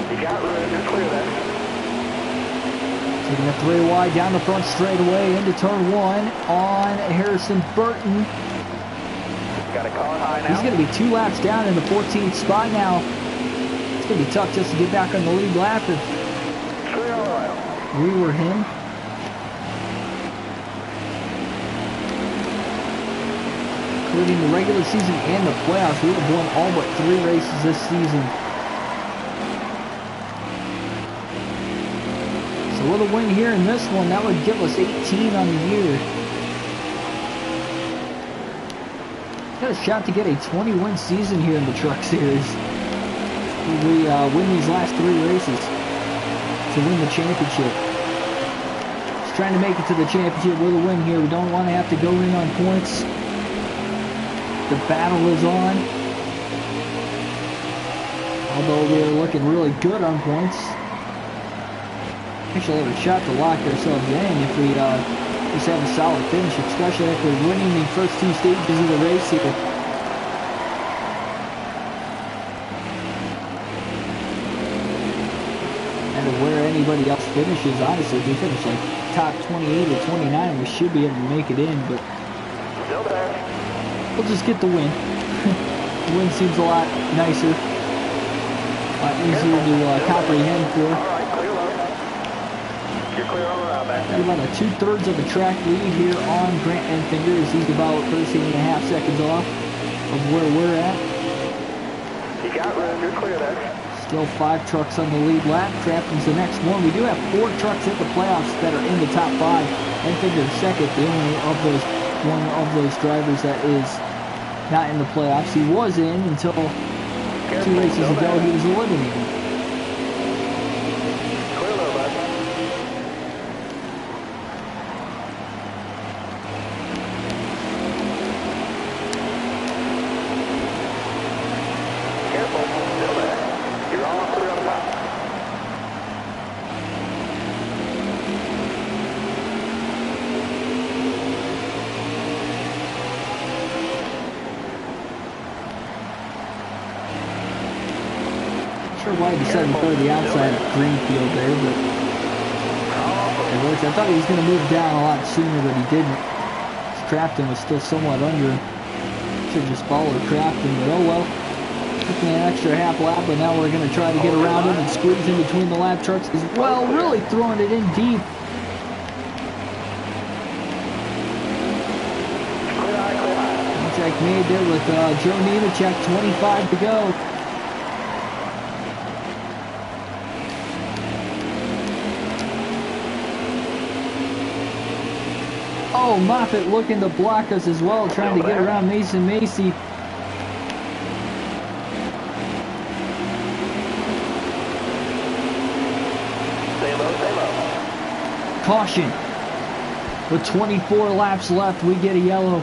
You got room. You're clear there. Taking a 3 wide down the front straightaway into turn 1 on Harrison Burton. Got a car high now. He's going to be 2 laps down in the 14th spot now. It's going to be tough just to get back on the lead lap if we were him. Including the regular season and the playoffs, we would have won all but 3 races this season. So with a win here in this one, that would give us 18 on the year. got a shot to get a 20-win season here in the Truck Series. We win these last 3 races to win the championship. Just trying to make it to the championship with a win here. We don't want to have to go in on points. The battle is on. Although we're looking really good on points. Actually have a shot to lock ourselves in if we just have a solid finish, especially after winning the first 2 stages of the race here. And where anybody else finishes, honestly, if we finish like top 28 or 29, we should be able to make it in, but we'll just get the win. The win seems a lot nicer, a lot easier to comprehend for. Got about a 2/3 of the track lead here on Grant Enfinger as he's about 13.5 seconds off of where we're at. You got room, you're clear there. Still 5 trucks on the lead lap. Crafton's the next one. We do have 4 trucks in the playoffs that are in the top 5. Enfinger second, the only of those one of those drivers that is not in the playoffs. He was in until 2 races ago. He was eliminated. Why he decided to go to the outside of Greenfield there, but it worked. I thought he was going to move down a lot sooner, but he didn't. Crafton was still somewhat under him. Should just follow Crafton, but oh well. Taking an extra half lap, but now we're going to try to get around him and squeeze in between the lap trucks as well. Really throwing it in deep. Contact made there with Joe Nemechek, 25 to go. Oh, Moffitt looking to block us as well, trying to get around Mason Macy. Stay low, stay low. Caution. With 24 laps left, we get a yellow.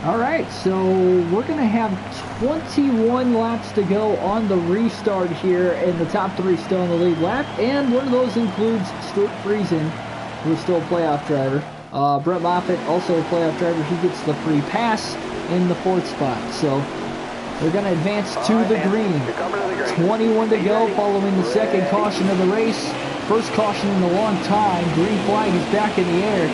Alright, so we're going to have 21 laps to go on the restart here, and the top 3 still in the lead lap, and one of those includes Stuart Friesen, who is still a playoff driver. Brett Moffitt, also a playoff driver, he gets the free pass in the 4th spot, so we're going to advance to the green. 21 to go following the second caution of the race. First caution in a long time. Green flag is back in the air.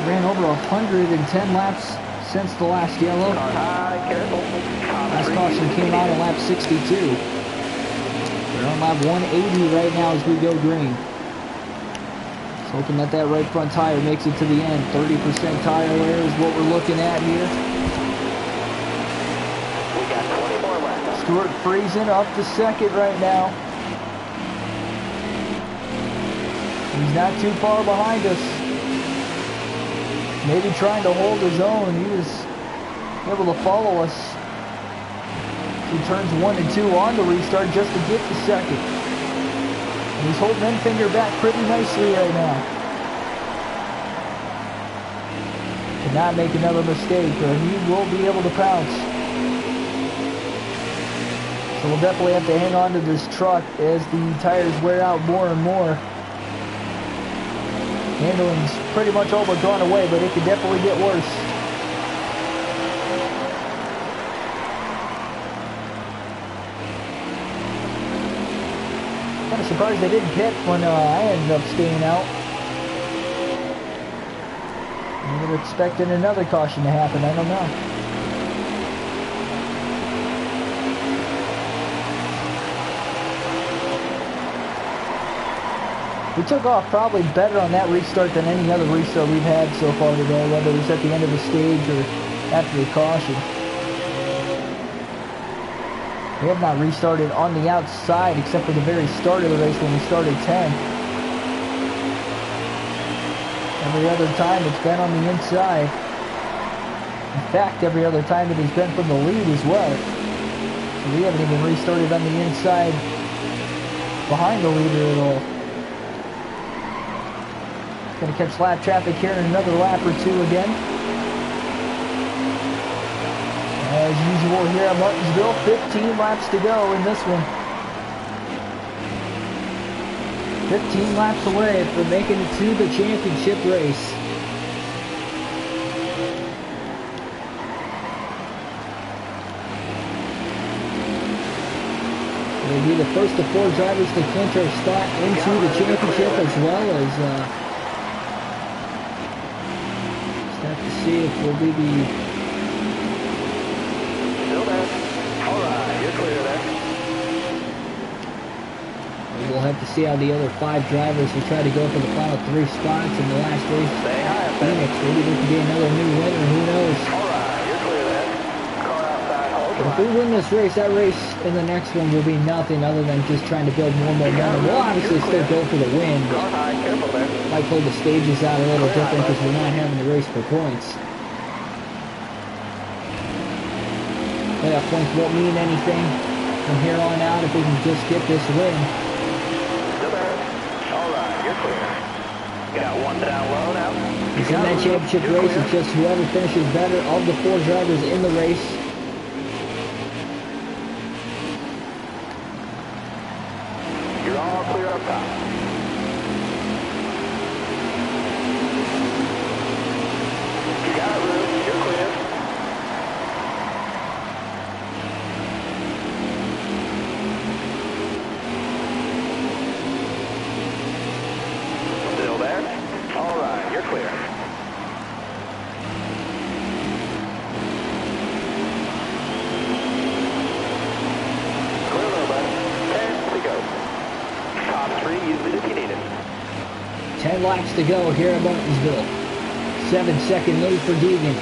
Ran over 110 laps since the last yellow. Last caution came out on lap 62. We're on lap 180 right now as we go green. Just hoping that that right front tire makes it to the end. 30% tire wear is what we're looking at here. We got 24 laps. Stuart Friesen up to second right now. He's not too far behind us. Maybe trying to hold his own. He was able to follow us. He turns 1 and 2 on the restart just to get to second. And he's holding Enfinger back pretty nicely right now. Cannot make another mistake, or he will be able to pounce. So we'll definitely have to hang on to this truck as the tires wear out more and more. Handling's pretty much all but gone away, but it could definitely get worse. Kind of surprised they didn't pit when I ended up staying out. We were expecting another caution to happen, I don't know. We took off probably better on that restart than any other restart we've had so far today, whether it was at the end of the stage or after the caution. We have not restarted on the outside except for the very start of the race when we started 10th. Every other time it's been on the inside. In fact, every other time it has been from the lead as well. So we haven't even restarted on the inside behind the leader at all. Gonna catch lap traffic here in another lap or two again. As usual here at Martinsville, 15 laps to go in this one. 15 laps away from making it to the championship race. We'll be the first of 4 drivers to clinch our spot into the championship, as well as just have to see if we'll be the... Still there. All right, you're clear there. We'll have to see how the other 5 drivers who try to go for the final 3 spots in the last race. Stay high up there. Phoenix, maybe there could be another new winner, who knows. All right, you're clear there. Car outside, hold But if we win this race, that race in the next one will be nothing other than just trying to build more momentum. We'll obviously still go for the win, Car but high, careful there. might play the stages out a little different because we're not having to race for points. Playoff points won't mean anything from here on out if we can just get this win. Still there. All right, you're clear. Got one down low now. Because in that championship race, it's just whoever finishes better of the 4 drivers in the race. You're all clear up top. You got room. You're clear. Still there? All right, you're clear. Clear low, bud. 10 to go. Top 3, use it if you need it. 10 laps to go here at Martinsville. 7-second lead for Deegan.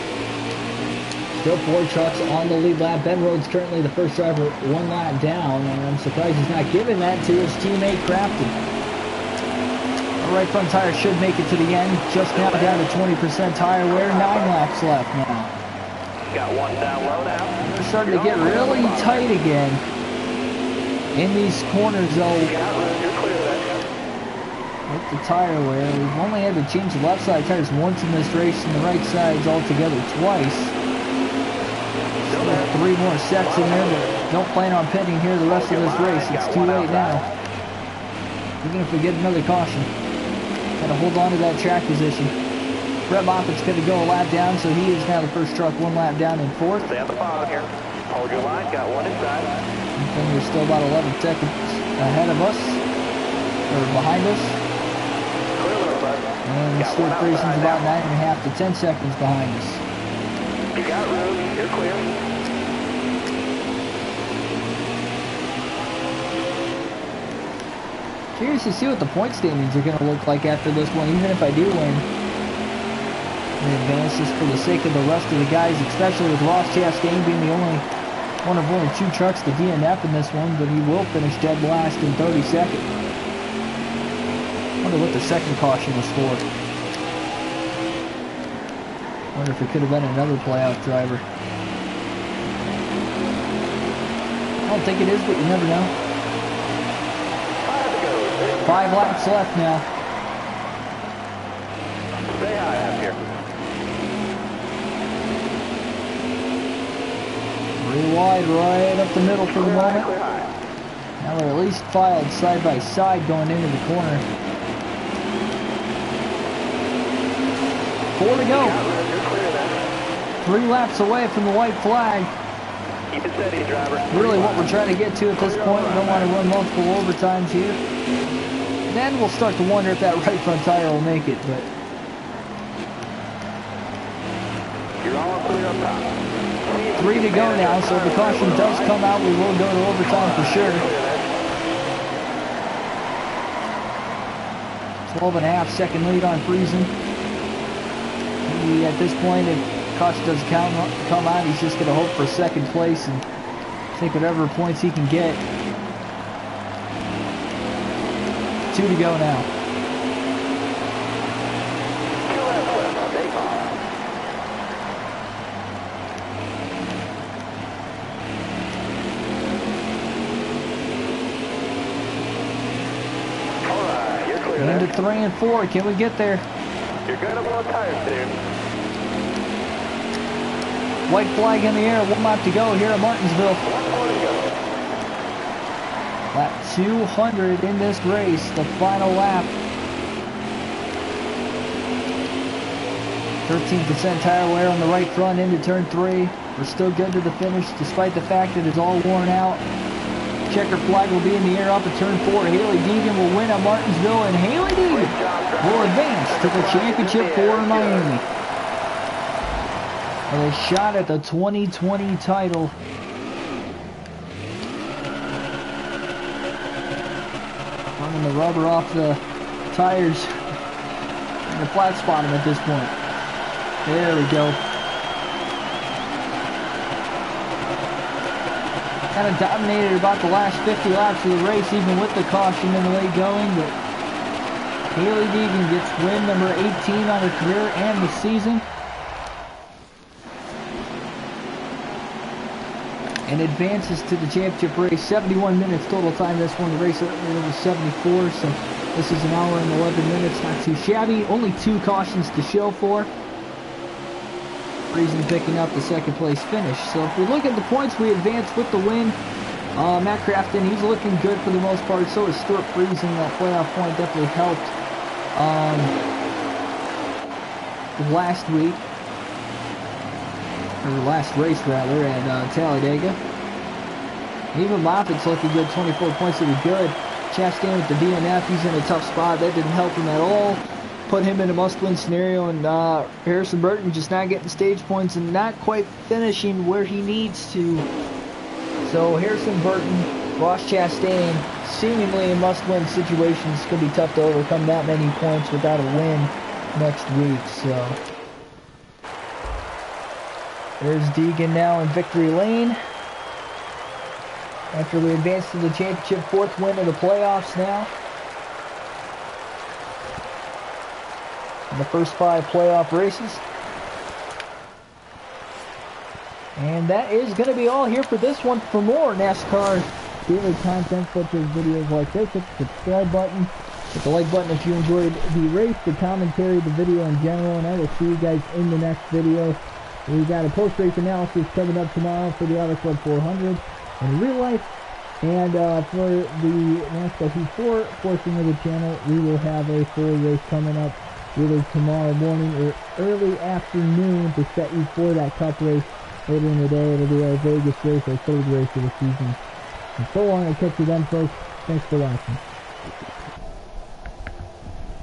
Still 4 trucks on the lead lap. Ben Rhodes currently the first driver 1 lap down, and I'm surprised he's not giving that to his teammate Crafton. The right front tire should make it to the end. Just now down to 20% tire wear. 9 laps left now. Got one down low now. We're starting to get really tight again in these corners, though. You got room. You're clear there. With the tire wear, we've only had to change the left side tires once in this race and the right sides altogether twice. Still there. 3 more sets in there, but don't plan on pitting here the rest of this race. It's too late now. Even if we get another caution. Gotta hold on to that track position. Brett Moffitt's gonna go a lap down, so he is now the first truck 1 lap down in 4th. Stay at the bottom here. Hold your line. Got one inside. And we're still about 11 seconds ahead of us, or behind us. Clear low, bud. And Got Stuart one Frieson's outside about now. 9.5 to 10 seconds behind us. You got room. You're clear. Curious to see what the point standings are going to look like after this one, even if I do win. And advance just for the sake of the rest of the guys, especially with Ross Chastain being the only one of only 2 trucks to DNF in this one, but he will finish dead last in 32nd. Wonder what the second caution was for. Wonder if it could have been another playoff driver. I don't think it is, but you never know. 5 laps left now. Stay high up here. 3 wide, right up the middle for the Clear high, moment. clear high. Now we're at least filed side by side going into the corner. 4 to go. Got room. You're clear there. 3 laps away from the white flag. Keep it steady, driver. Really what we're trying to get to at this point. We don't want to run multiple overtimes here. Then we'll start to wonder if that right front tire will make it, but You're all clear up top. 3 to go now, so if the caution does come out, we will go to overtime for sure. 12.5 second lead on Friesen. At this point, if caution doesn't come out, he's just going to hope for second place and take whatever points he can get. 2 to go now. Into 3 and 4. Can we get there? You're going to blow tires soon. White flag in the air. 1 lap to go here at Martinsville. 1 more to go. Lap 200 in this race. The final lap. 13% tire wear on the right front into turn 3. We're still good to the finish despite the fact that it's all worn out. Checker flag will be in the air up at turn 4. Haley Deegan will win at Martinsville, and Haley Deegan will advance to the championship for Miami. With a shot at the 2020 title. Running the rubber off the tires. And the flat spot him at this point. There we go. Kind of dominated about the last 50 laps of the race, even with the caution in the late going, but Haley Deegan gets win number 18 on her career and the season. And advances to the championship race. 71 minutes total time this one. The race was 74, so this is an hour and 11 minutes. Not too shabby. Only 2 cautions to show for. Friesen picking up the second place finish. So if we look at the points, we advance with the win. Matt Crafton, he's looking good for the most part. So is Stuart Friesen. That playoff point definitely helped last week, or last race rather, at Talladega. Even Moffitt's looking good. 24 points to be good. Chastain with the DNF, he's in a tough spot. That didn't help him at all. Put him in a must-win scenario, and Harrison Burton just not getting stage points and not quite finishing where he needs to. So Harrison Burton, Ross Chastain, seemingly in must-win situations. It's going to be tough to overcome that many points without a win next week. So there's Deegan now in victory lane. After we advance to the championship, 4th win of the playoffs now. In the first 5 playoff races. And that is going to be all here for this one. For more NASCAR daily content such as videos like this, hit the subscribe button, hit the like button if you enjoyed the race, the commentary, the video in general, and I will see you guys in the next video. We got a post-race analysis coming up tomorrow for the Auto Club 400 in real life. And for the NASCAR Heat 4 portion of the channel, we will have a full race coming up either tomorrow morning or early afternoon to set you for that Cup race later in the day. It'll be our Vegas race, our 3rd race of the season. And so long, I'll catch you then, folks. Thanks for watching.